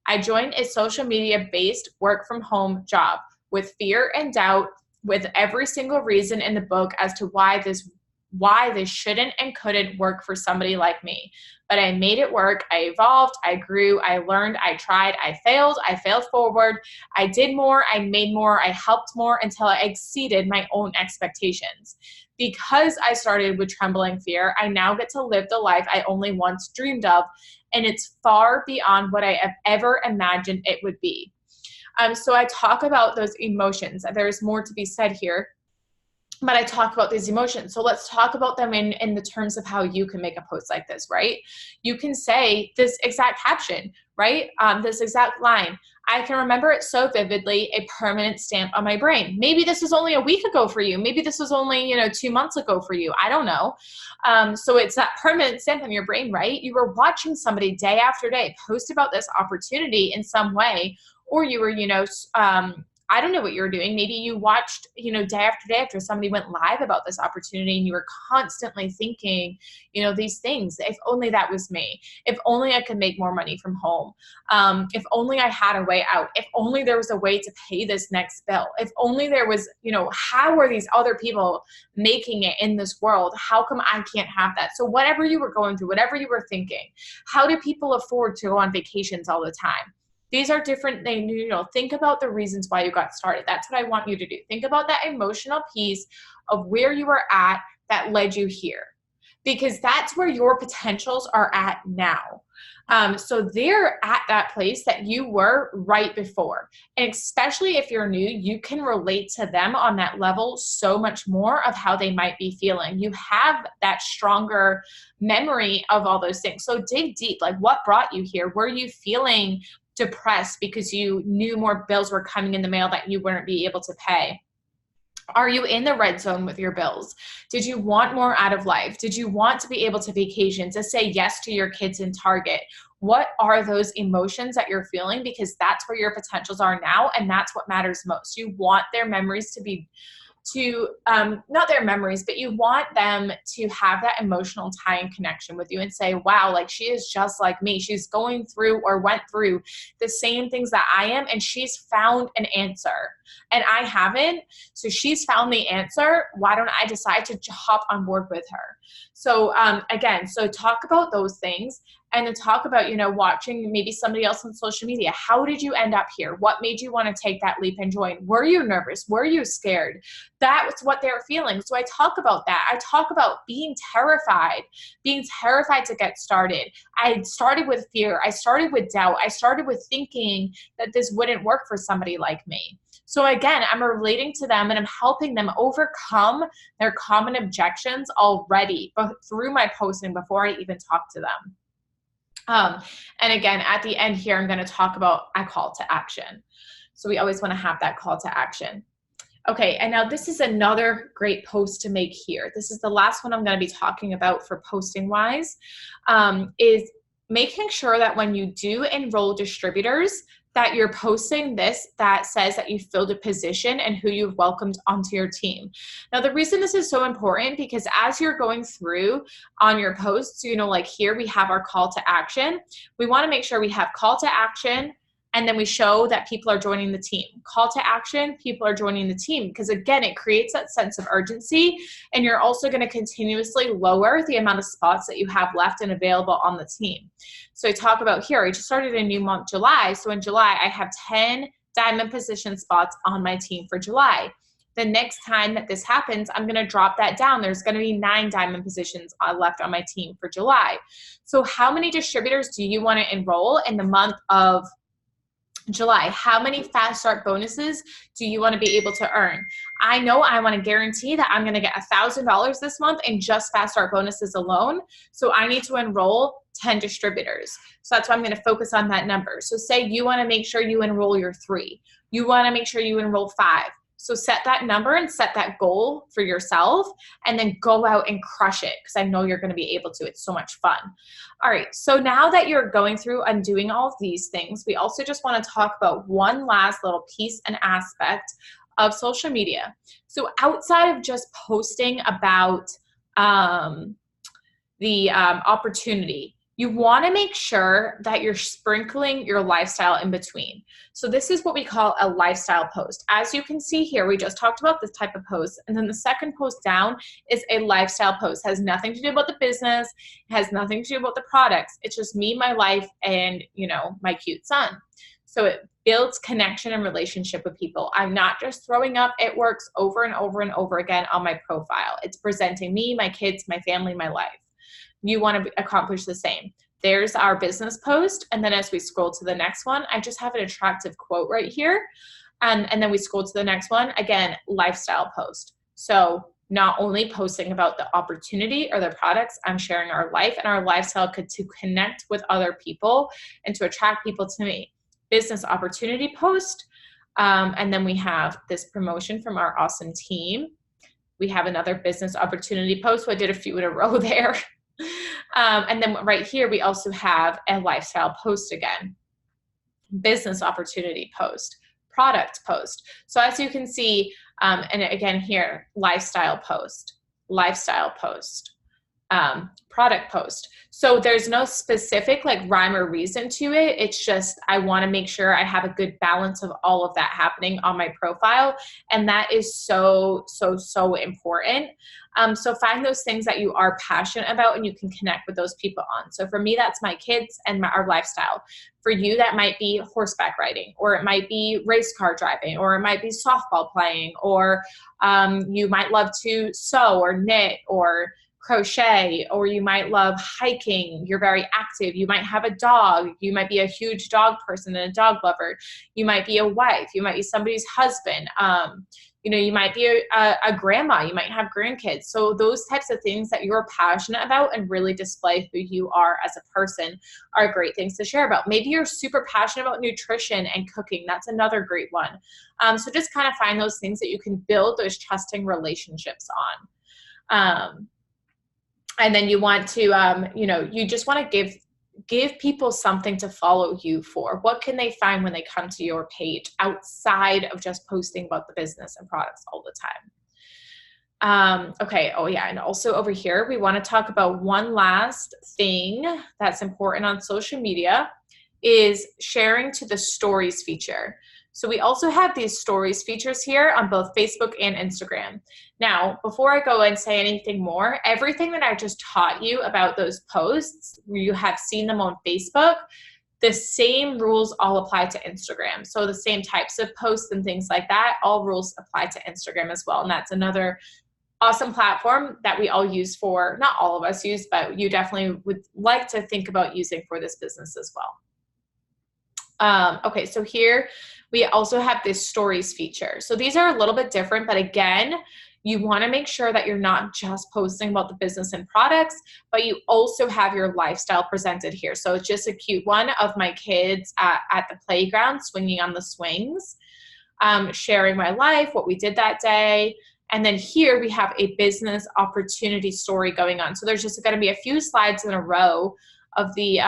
I joined a social media-based work from home job with fear and doubt, with every single reason in the book as to why this shouldn't and couldn't work for somebody like me. But I made it work. I evolved, I grew, I learned, I tried, I failed forward. I did more, I made more, I helped more until I exceeded my own expectations. Because I started with trembling fear, I now get to live the life I only once dreamed of, and it's far beyond what I have ever imagined it would be. So I talk about those emotions. There's more to be said here, but I talk about these emotions. So let's talk about them in the terms of how you can make a post like this, right? You can say this exact caption, right? This exact line. I can remember it so vividly, a permanent stamp on my brain. Maybe this was only a week ago for you. Maybe this was only, 2 months ago for you. I don't know. So it's that permanent stamp on your brain, right? You were watching somebody day after day post about this opportunity in some way, or you were, I don't know what you were doing. Maybe you watched, day after day after somebody went live about this opportunity, and you were constantly thinking, these things. If only that was me. If only I could make more money from home. If only I had a way out. If only there was a way to pay this next bill. If only there was, how are these other people making it in this world? How come I can't have that? So whatever you were going through, whatever you were thinking, how do people afford to go on vacations all the time? These are different things. Think about the reasons why you got started. That's what I want you to do. Think about that emotional piece of where you were at that led you here, because that's where your potentials are at now. So they're at that place that you were right before. And especially if you're new, you can relate to them on that level so much more of how they might be feeling. You have that stronger memory of all those things. So dig deep. Like, what brought you here? Were you feeling depressed because you knew more bills were coming in the mail that you wouldn't be able to pay? Are you in the red zone with your bills? Did you want more out of life? Did you want to be able to vacation, to say yes to your kids in Target? What are those emotions that you're feeling? Because that's where your potentials are now, and that's what matters most. You want their memories to be not their memories, but you want them to have that emotional tie and connection with you and say, wow, like, she is just like me. She's going through or went through the same things that I am, and she's found an answer and I haven't. So she's found the answer. Why don't I decide to hop on board with her? So again, so talk about those things, and then talk about, watching maybe somebody else on social media. How did you end up here? What made you want to take that leap and join? Were you nervous? Were you scared? That was what they were feeling. So I talk about that. I talk about being terrified to get started. I started with fear. I started with doubt. I started with thinking that this wouldn't work for somebody like me. So again, I'm relating to them, and I'm helping them overcome their common objections already through my posting before I even talk to them. And again, at the end here, I'm going to talk about a call to action. So we always want to have that call to action. Okay, and now this is another great post to make here. This is the last one I'm going to be talking about for posting wise, is making sure that when you do enroll distributors, that you're posting this that says that you filled a position and who you've welcomed onto your team. Now, the reason this is so important, because as you're going through on your posts, like here we have our call to action. We want to make sure we have call to action, and then we show that people are joining the team. Call to action, people are joining the team. Because again, it creates that sense of urgency, and you're also going to continuously lower the amount of spots that you have left and available on the team. So I talk about here, I just started a new month, July. So in July, I have 10 diamond position spots on my team for July. the next time that this happens, I'm going to drop that down. There's going to be 9 diamond positions left on my team for July. So how many distributors do you want to enroll in the month of July? How many fast start bonuses do you want to be able to earn? I know I want to guarantee that I'm going to get $1,000 this month in just fast start bonuses alone. So I need to enroll 10 distributors. So that's why I'm going to focus on that number. So say you want to make sure you enroll your 3. You want to make sure you enroll 5. So set that number and set that goal for yourself, and then go out and crush it, because I know you're going to be able to. It's so much fun. All right, so now that you're going through and doing all of these things, we also just want to talk about one last little piece and aspect of social media. So outside of just posting about the opportunity, you want to make sure that you're sprinkling your lifestyle in between. So this is what we call a lifestyle post. As you can see here, we just talked about this type of post. And then the second post down is a lifestyle post. It has nothing to do about the business. It has nothing to do about the products. It's just me, my life, and, you know, my cute son. So it builds connection and relationship with people. I'm not just throwing up it works over and over and over again on my profile. It's presenting me, my kids, my family, my life. You want to accomplish the same. There's our business post. And then as we scroll to the next one, I just have an attractive quote right here. And then we scroll to the next one, again, lifestyle post. So not only posting about the opportunity or the products, I'm sharing our life and our lifestyle to connect with other people and to attract people to me. Business opportunity post. And then we have this promotion from our awesome team. We have another business opportunity post. So I did a few in a row there. And then right here, we also have a lifestyle post again, business opportunity post, product post. So as you can see, and again here, lifestyle post, product post. So there's no specific like rhyme or reason to it. It's just, I want to make sure I have a good balance of all of that happening on my profile. And that is so, so, so important. So find those things that you are passionate about and you can connect with those people on. So for me, that's my kids and our lifestyle. For you, that might be horseback riding, or it might be race car driving, or it might be softball playing, or you might love to sew or knit or crochet, or you might love hiking. You're very active. You might have a dog. You might be a huge dog person and a dog lover. You might be a wife. You might be somebody's husband. You know, you might be a grandma. You might have grandkids. So those types of things that you're passionate about and really display who you are as a person are great things to share about. Maybe you're super passionate about nutrition and cooking. That's another great one. So just kind of find those things that you can build those trusting relationships on. And then you want to, you know, you just want to give people something to follow you for. What can they find when they come to your page outside of just posting about the business and products all the time? Okay. Oh yeah. And also over here, we want to talk about one last thing that's important on social media is sharing to the stories feature. So we also have these stories features here on both Facebook and Instagram. Now, before I go and say anything more, everything that I just taught you about those posts, you have seen them on Facebook, the same rules all apply to Instagram. So the same types of posts and things like that, all rules apply to Instagram as well. And that's another awesome platform that we all use for, not all of us use, but you definitely would like to think about using for this business as well. Okay, so here we also have this stories feature. So these are a little bit different, but again, you want to make sure that you're not just posting about the business and products, but you also have your lifestyle presented here. So it's just a cute one of my kids at the playground swinging on the swings, sharing my life, what we did that day. And then here we have a business opportunity story going on. So there's just going to be a few slides in a row of the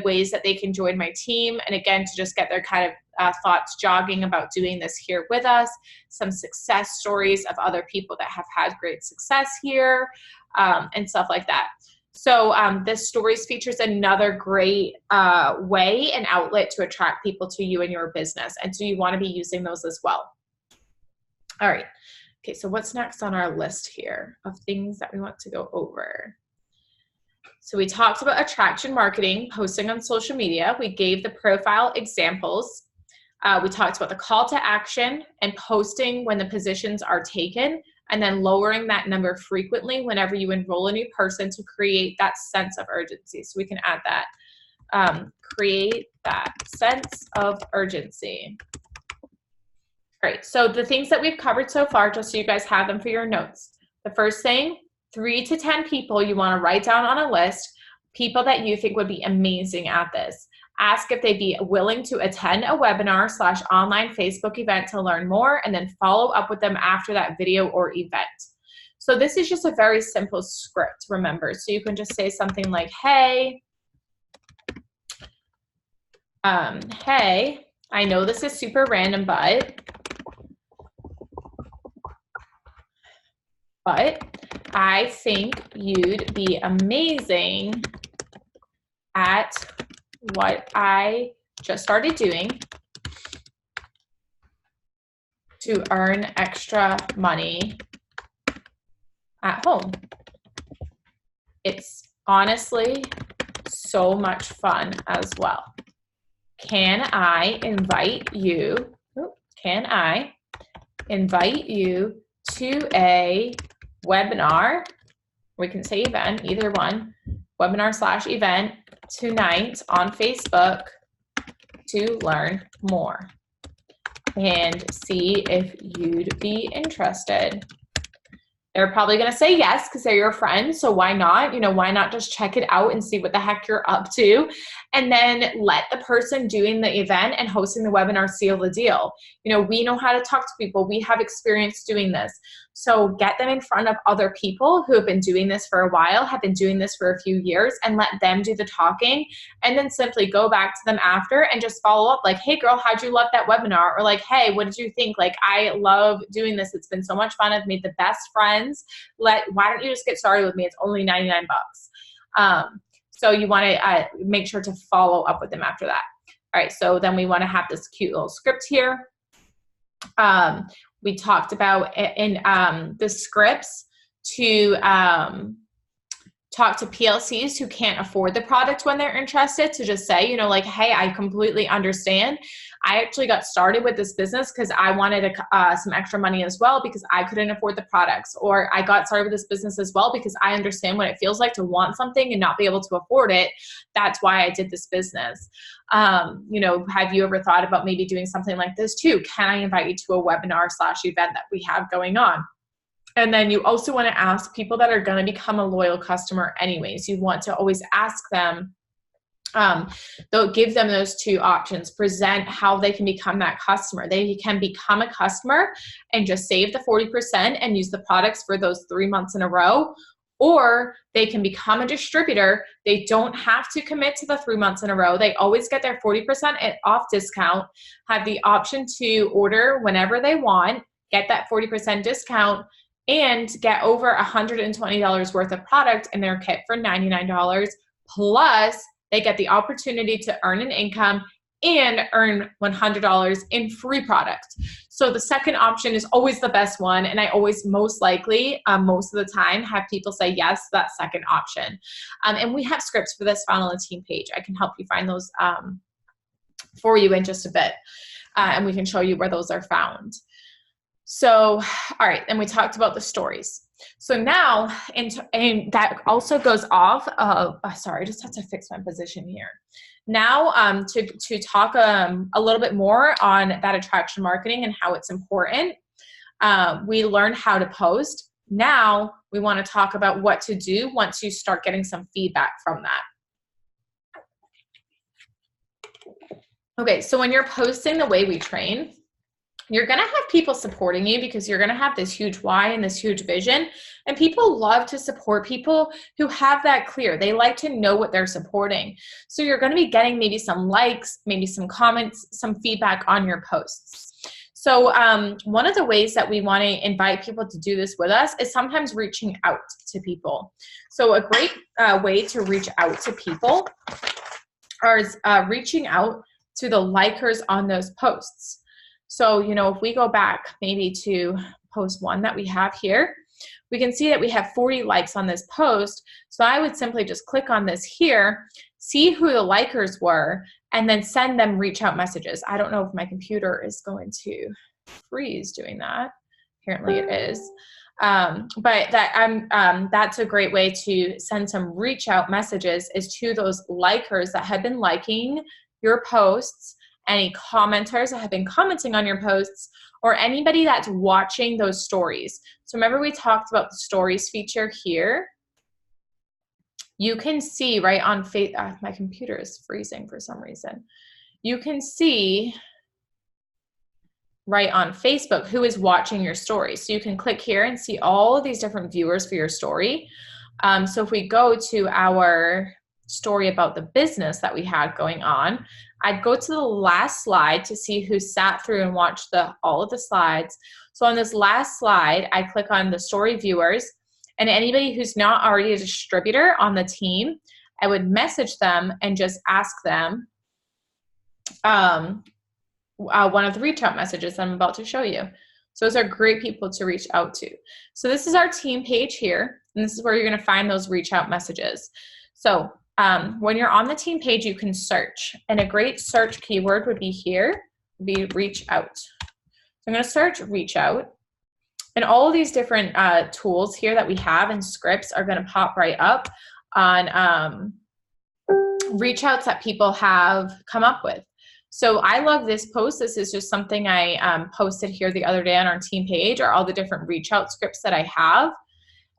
ways that they can join my team. And again, to just get their kind of thoughts jogging about doing this here with us, some success stories of other people that have had great success here, and stuff like that. So this stories features another great way and outlet to attract people to you and your business. And so you want to be using those as well. All right. Okay, so what's next on our list here of things that we want to go over? So we talked about attraction marketing, posting on social media. We gave the profile examples. We talked about the call to action and posting when the positions are taken, and then lowering that number frequently whenever you enroll a new person to create that sense of urgency. So we can add that. Create that sense of urgency. Great. So the things that we've covered so far, just so you guys have them for your notes. The first thing, 3 to 10 people you want to write down on a list, people that you think would be amazing at this. Ask if they'd be willing to attend a webinar/online Facebook event to learn more, and then follow up with them after that video or event. So this is just a very simple script, remember. So you can just say something like, hey, I know this is super random, but I think you'd be amazing at what I just started doing to earn extra money at home. It's honestly so much fun as well. Can I invite you to a webinar? We can say event, either one, webinar/event tonight on Facebook to learn more and see if you'd be interested. They're probably going to say yes because they're your friend. So why not? Why not just check it out and see what the heck you're up to? And then let the person doing the event and hosting the webinar seal the deal. We know how to talk to people. We have experience doing this. So get them in front of other people who have been doing this for a while, have been doing this for a few years, and let them do the talking. And then simply go back to them after and just follow up like, hey girl, how'd you love that webinar? Or like, hey, what did you think? Like, I love doing this. It's been so much fun. I've made the best friends. Why don't you just get started with me? It's only 99 bucks. So you want to make sure to follow up with them after that. All right, so then we want to have this cute little script here. We talked about in the scripts to talk to PLCs who can't afford the product when they're interested, to just say, like, hey, I completely understand. I actually got started with this business because I wanted some extra money as well because I couldn't afford the products. Or I got started with this business as well because I understand what it feels like to want something and not be able to afford it. That's why I did this business. Have you ever thought about maybe doing something like this too? Can I invite you to a webinar/event that we have going on? And then you also want to ask people that are going to become a loyal customer anyways. You want to always ask them, they'll give them those two options, present how they can become that customer. They can become a customer and just save the 40% and use the products for those 3 months in a row, or they can become a distributor. They don't have to commit to the 3 months in a row. They always get their 40% off discount, have the option to order whenever they want, get that 40% discount, and get over $120 worth of product in their kit for $99, plus they get the opportunity to earn an income and earn $100 in free product. So the second option is always the best one, and I always most likely, most of the time, have people say yes to that second option. And we have scripts for this found on the team page. I can help you find those for you in just a bit, and we can show you where those are found. So, all right, and we talked about the stories. So now, and that also goes off of, sorry, I just have to fix my position here. Now, to talk a little bit more on that attraction marketing and how it's important, we learned how to post. Now, we want to talk about what to do once you start getting some feedback from that. Okay, so when you're posting the way we train, you're going to have people supporting you because you're going to have this huge why and this huge vision. And people love to support people who have that clear. They like to know what they're supporting. So you're going to be getting maybe some likes, maybe some comments, some feedback on your posts. So one of the ways that we want to invite people to do this with us is sometimes reaching out to people. So a great way to reach out to people is reaching out to the likers on those posts. So, if we go back maybe to post 1 that we have here, we can see that we have 40 likes on this post. So I would simply just click on this here, see who the likers were, and then send them reach out messages. I don't know if my computer is going to freeze doing that. Apparently it is. But that's a great way to send some reach out messages, is to those likers that have been liking your posts, any commenters that have been commenting on your posts, or anybody that's watching those stories. So remember we talked about the stories feature here. You can see right on my computer is freezing for some reason. You can see right on Facebook who is watching your story. So you can click here and see all of these different viewers for your story. So if we go to our story about the business that we had going on, I'd go to the last slide to see who sat through and watched all of the slides. So on this last slide, I click on the story viewers, and anybody who's not already a distributor on the team, I would message them and just ask them one of the reach out messages I'm about to show you. So those are great people to reach out to. So this is our team page here, and this is where you're going to find those reach out messages. So when you're on the team page, you can search, and a great search keyword would be here, be reach out. So I'm going to search reach out, and all of these different tools here that we have and scripts are going to pop right up on reach outs that people have come up with. So I love this post. This is just something I posted here the other day on our team page, are all the different reach out scripts that I have.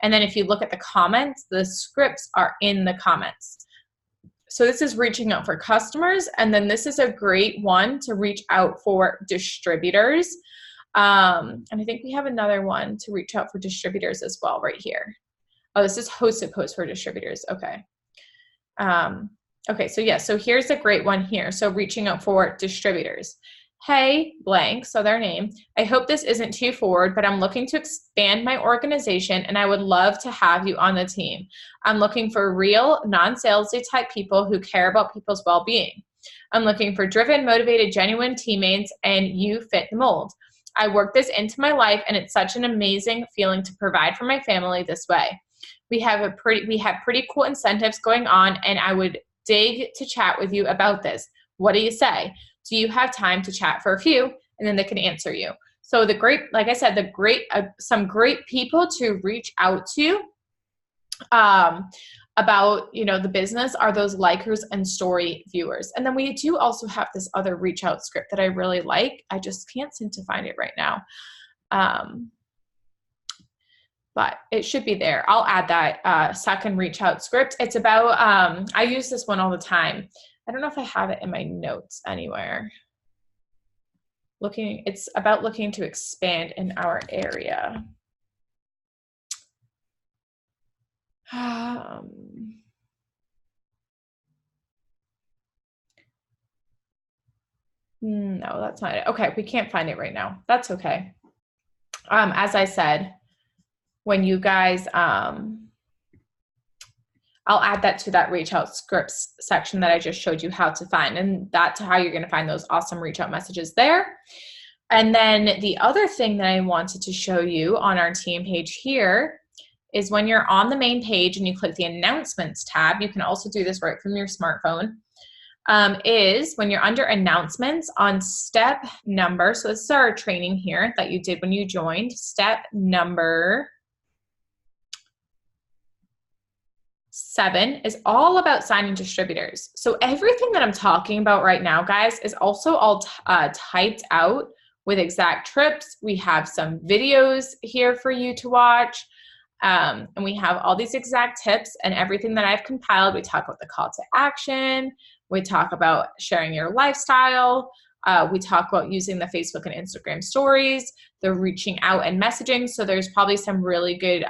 And then if you look at the comments, the scripts are in the comments. So this is reaching out for customers. And then this is a great one to reach out for distributors. And I think we have another one to reach out for distributors as well right here. Oh, this is hosted post for distributors. Okay. Okay, so yeah, so here's a great one here. So reaching out for distributors. Hey, blank, so their name. I hope this isn't too forward, but I'm looking to expand my organization and I would love to have you on the team. I'm looking for real, non-salesy type people who care about people's well-being. I'm looking for driven, motivated, genuine teammates, and you fit the mold. I work this into my life and it's such an amazing feeling to provide for my family this way. We have pretty cool incentives going on, and I would dig to chat with you about this. What do you say? Do you have time to chat for a few? And then they can answer you. So like I said, some great people to reach out to about, the business are those likers and story viewers. And then we do also have this other reach out script that I really like. I just can't seem to find it right now. But it should be there. I'll add that second reach out script. It's about, I use this one all the time. I don't know if I have it in my notes anywhere. It's about looking to expand in our area. No, that's not it. Okay, we can't find it right now. That's okay. As I said, when you guys, I'll add that to that reach out scripts section that I just showed you how to find. And that's how you're going to find those awesome reach out messages there. And then the other thing that I wanted to show you on our team page here is when you're on the main page and you click the announcements tab, you can also do this right from your smartphone, is when you're under announcements on step number. So this is our training here that you did when you joined. Step number 7 is all about signing distributors. So everything that I'm talking about right now, guys, is also all typed out with exact trips. We have some videos here for you to watch. And we have all these exact tips and everything that I've compiled. We talk about the call to action. We talk about sharing your lifestyle. We talk about using the Facebook and Instagram stories, the reaching out and messaging. So there's probably some really good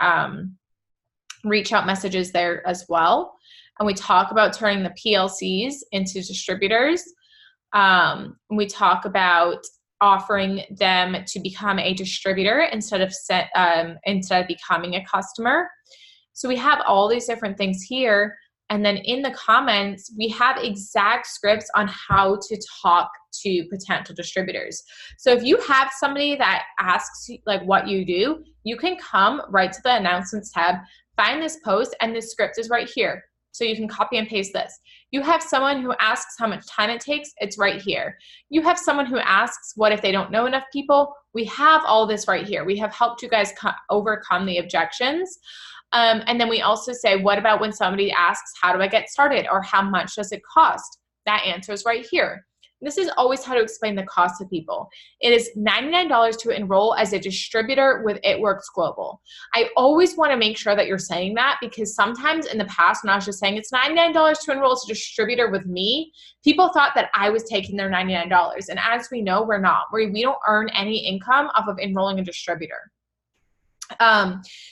reach out messages there as well. And we talk about turning the PLCs into distributors. We talk about offering them to become a distributor instead of becoming a customer. So we have all these different things here. And then in the comments, we have exact scripts on how to talk to potential distributors. So if you have somebody that asks like what you do, you can come right to the announcements tab, find this post, and this script is right here. So you can copy and paste this. You have someone who asks how much time it takes. It's right here. You have someone who asks, what if they don't know enough people? We have all this right here. We have helped you guys overcome the objections. And then we also say, what about when somebody asks, how do I get started? Or how much does it cost? That answer is right here. This is always how to explain the cost to people. It is $99 to enroll as a distributor with It Works Global. I always want to make sure that you're saying that, because sometimes in the past when I was just saying it's $99 to enroll as a distributor with me, people thought that I was taking their $99. And as we know, we're not. We don't earn any income off of enrolling a distributor.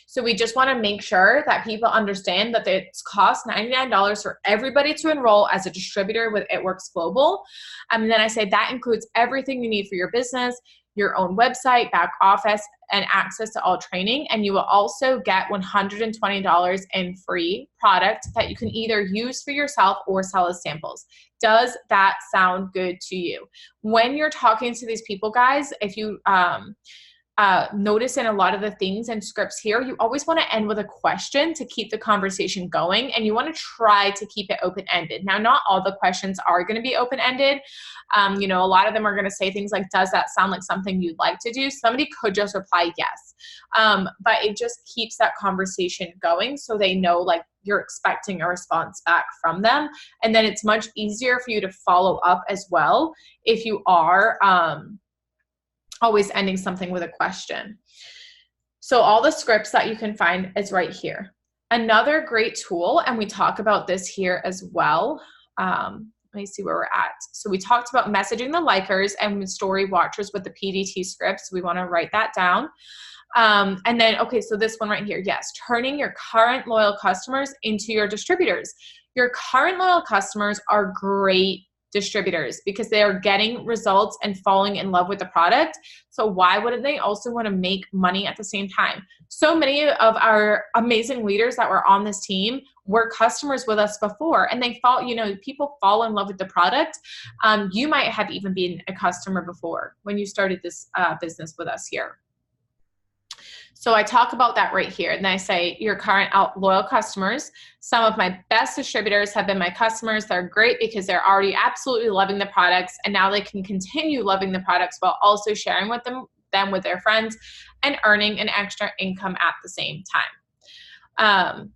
So we just want to make sure that people understand that it costs $99 for everybody to enroll as a distributor with It Works Global. And then I say that includes everything you need for your business, your own website, back office, and access to all training. And you will also get $120 in free product that you can either use for yourself or sell as samples. Does that sound good to you? When you're talking to these people, guys, if you notice in a lot of the things and scripts here, you always want to end with a question to keep the conversation going, and you want to try to keep it open-ended. Now, not all the questions are going to be open-ended. A lot of them are going to say things like, does that sound like something you'd like to do? Somebody could just reply yes, but it just keeps that conversation going so they know like you're expecting a response back from them. And then it's much easier for you to follow up as well if you are always ending something with a question. So all the scripts that you can find is right here. Another great tool, and we talk about this here as well. Let me see where we're at. So we talked about messaging the likers and story watchers with the pDT scripts. We want to write that down. And then, okay, so this one right here, yes, turning your current loyal customers into your distributors. Your current loyal customers are great distributors because they are getting results and falling in love with the product. So why wouldn't they also want to make money at the same time? So many of our amazing leaders that were on this team were customers with us before, and they fall, people fall in love with the product. You might have even been a customer before when you started this business with us here. So I talk about that right here. And I say your current loyal customers. Some of my best distributors have been my customers. They're great because they're already absolutely loving the products, and now they can continue loving the products while also sharing with them with their friends and earning an extra income at the same time.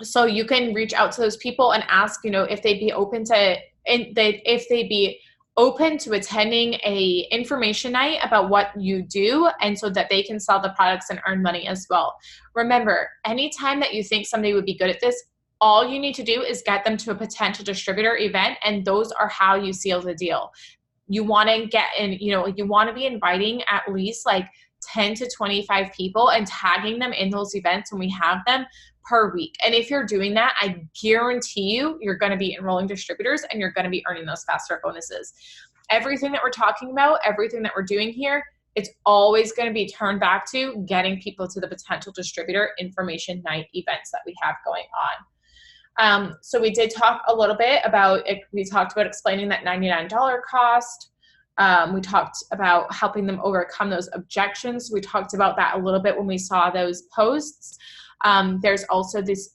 So you can reach out to those people and ask, if they'd be open to, open to attending a information night about what you do, and so that they can sell the products and earn money as well. Remember, anytime that you think somebody would be good at this, all you need to do is get them to a potential distributor event, and those are how you seal the deal. You want to get in, you want to be inviting at least like 10 to 25 people and tagging them in those events when we have them per week. And if you're doing that, I guarantee you're going to be enrolling distributors and you're going to be earning those fast start bonuses. Everything that we're talking about, everything that we're doing here, it's always going to be turned back to getting people to the potential distributor information night events that we have going on. So we did talk a little bit about it. We talked about explaining that $99 cost. We talked about helping them overcome those objections. We talked about that a little bit when we saw those posts. There's also this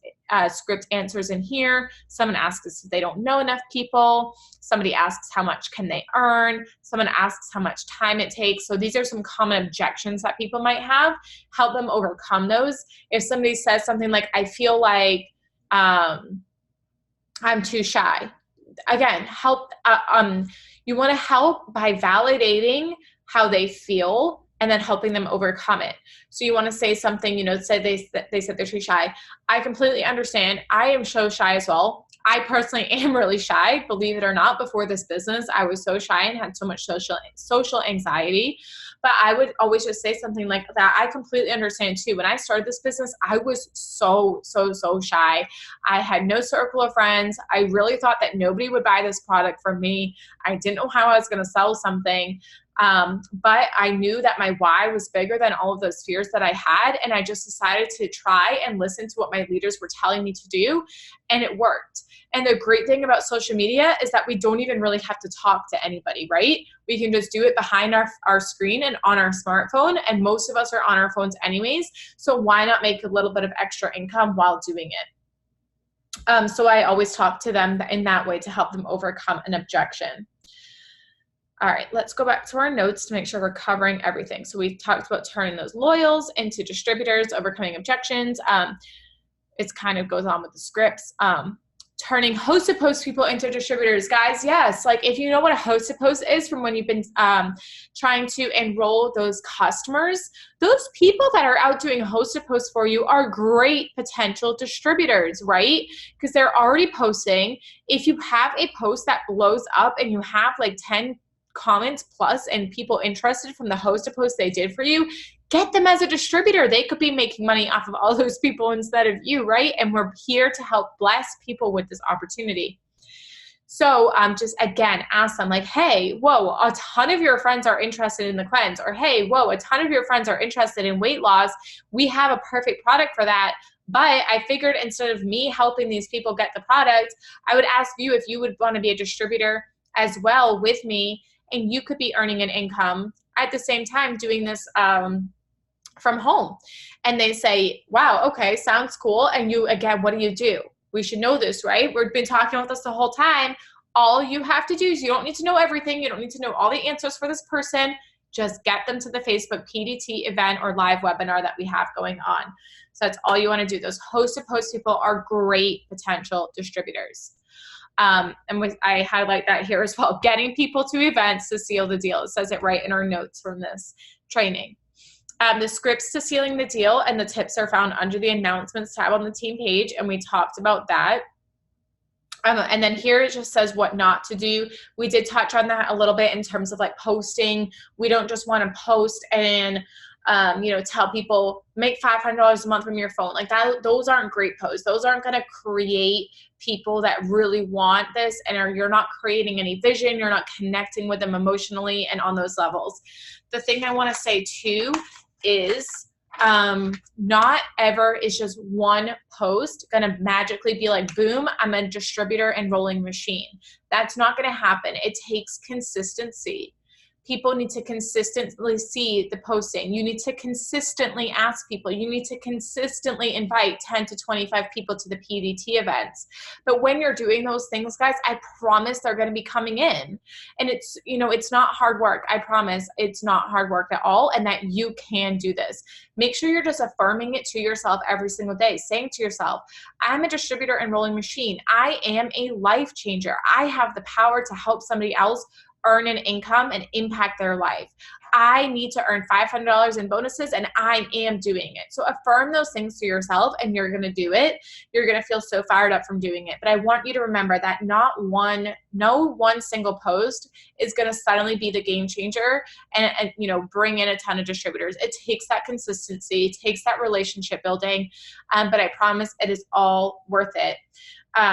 script answers in here. Someone asks if they don't know enough people. Somebody asks how much can they earn. Someone asks how much time it takes. So these are some common objections that people might have. Help them overcome those. If somebody says something like, I feel like I'm too shy. Again, help. You want to help by validating how they feel and then helping them overcome it. So you want to say something, say they said they're too shy. I completely understand. I am so shy as well. I personally am really shy, believe it or not. Before this business, I was so shy and had so much social anxiety. But I would always just say something like that. I completely understand too. When I started this business, I was so shy. I had no circle of friends. I really thought that nobody would buy this product from me. I didn't know how I was going to sell something. But I knew that my why was bigger than all of those fears that I had. And I just decided to try and listen to what my leaders were telling me to do. And it worked. And the great thing about social media is that we don't even really have to talk to anybody, right? We can just do it behind our screen and on our smartphone. And most of us are on our phones anyways. So why not make a little bit of extra income while doing it? So I always talk to them in that way to help them overcome an objection. All right, let's go back to our notes to make sure we're covering everything. So we talked about turning those loyals into distributors, overcoming objections. It kind of goes on with the scripts. Turning hosted post people into distributors. Guys, yes, like if you know what a hosted post is from when you've been trying to enroll those customers, those people that are out doing hosted posts for you are great potential distributors, right? Because they're already posting. If you have a post that blows up and you have like 10 comments plus and people interested from the hosted post they did for you, get them as a distributor. They could be making money off of all those people instead of you, right? And we're here to help bless people with this opportunity. So just again, ask them like, hey, whoa, a ton of your friends are interested in the cleanse, or hey, whoa, a ton of your friends are interested in weight loss. We have a perfect product for that. But I figured instead of me helping these people get the product, I would ask you if you would want to be a distributor as well with me, and you could be earning an income at the same time doing this from home. And they say, wow, okay, sounds cool. And you, again, what do? We should know this, right? We've been talking about this the whole time. All you have to do is you don't need to know everything. You don't need to know all the answers for this person. Just get them to the Facebook pDT event or live webinar that we have going on. So that's all you want to do. Those hosted post people are great potential distributors. I highlight that here as well. Getting people to events to seal the deal. It says it right in our notes from this training. The scripts to sealing the deal and the tips are found under the announcements tab on the team page, and we talked about that. And then here it just says what not to do. We did touch on that a little bit in terms of like posting. We don't just want to post and tell people make $500 a month from your phone. Like that, those aren't great posts. Those aren't going to create people that really want this, and you're not creating any vision. You're not connecting with them emotionally and on those levels. The thing I want to say too is not ever is just one post going to magically be like, boom, I'm a distributor enrolling machine. That's not going to happen. It takes consistency. People need to consistently see the posting. You need to consistently ask people. You need to consistently invite 10 to 25 people to the pDT events. But when you're doing those things, guys, I promise they're going to be coming in. And it's not hard work. I promise it's not hard work at all, and that you can do this. Make sure you're just affirming it to yourself every single day, saying to yourself, I'm a distributor enrolling machine. I am a life changer. I have the power to help somebody else earn an income and impact their life. I need to earn $500 in bonuses, and I am doing it. So affirm those things to yourself, and you're going to do it. You're going to feel so fired up from doing it. But I want you to remember that no one single post is going to suddenly be the game changer and bring in a ton of distributors. It takes that consistency, it takes that relationship building, but I promise it is all worth it.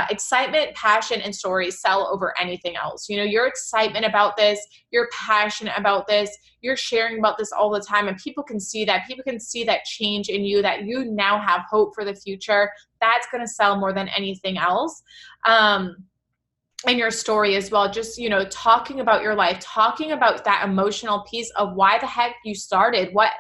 Excitement, passion, and stories sell over anything else. Your excitement about this, you're passionate about this, you're sharing about this all the time, and people can see that. People can see that change in you, that you now have hope for the future. That's going to sell more than anything else. And your story as well, just, talking about your life, talking about that emotional piece of why the heck you started, what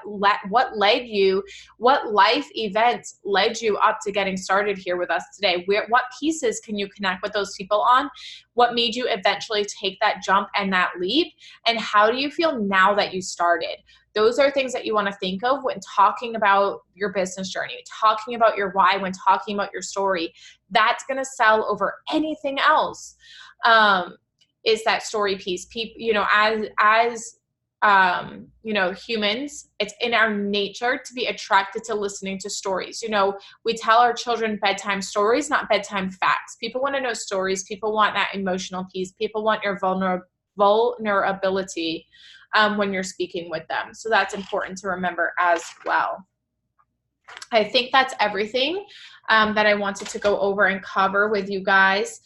led you, what life events led you up to getting started here with us today. What pieces can you connect with those people on? What made you eventually take that jump and that leap? And how do you feel now that you started? Those are things that you want to think of when talking about your business journey, talking about your why, when talking about your story. That's going to sell over anything else, is that story piece. People, as humans, it's in our nature to be attracted to listening to stories. We tell our children bedtime stories, not bedtime facts. People want to know stories. People want that emotional piece. People want your vulnerability when you're speaking with them. So that's important to remember as well. I think that's everything that I wanted to go over and cover with you guys.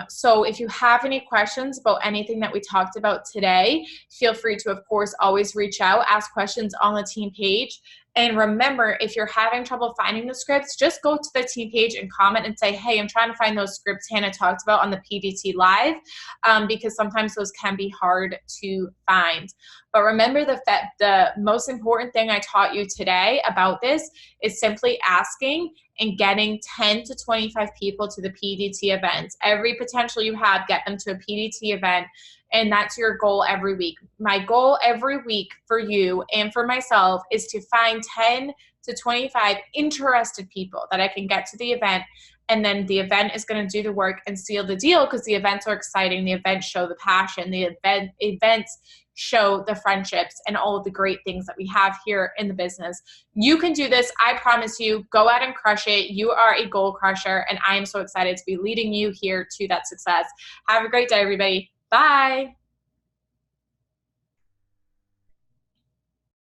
So if you have any questions about anything that we talked about today, feel free to, of course, always reach out, ask questions on the team page. And remember, if you're having trouble finding the scripts, just go to the team page and comment and say, hey, I'm trying to find those scripts Hannah talked about on the pDT Live, because sometimes those can be hard to find. But remember, the most important thing I taught you today about this is simply asking and getting 10 to 25 people to the pDT events. Every potential you have, get them to a pDT event. And that's your goal every week. My goal every week for you and for myself is to find 10 to 25 interested people that I can get to the event. And then the event is going to do the work and seal the deal, because the events are exciting. The events show the passion. The events show the friendships and all of the great things that we have here in the business. You can do this. I promise you. Go out and crush it. You are a goal crusher, and I am so excited to be leading you here to that success. Have a great day, everybody. Bye.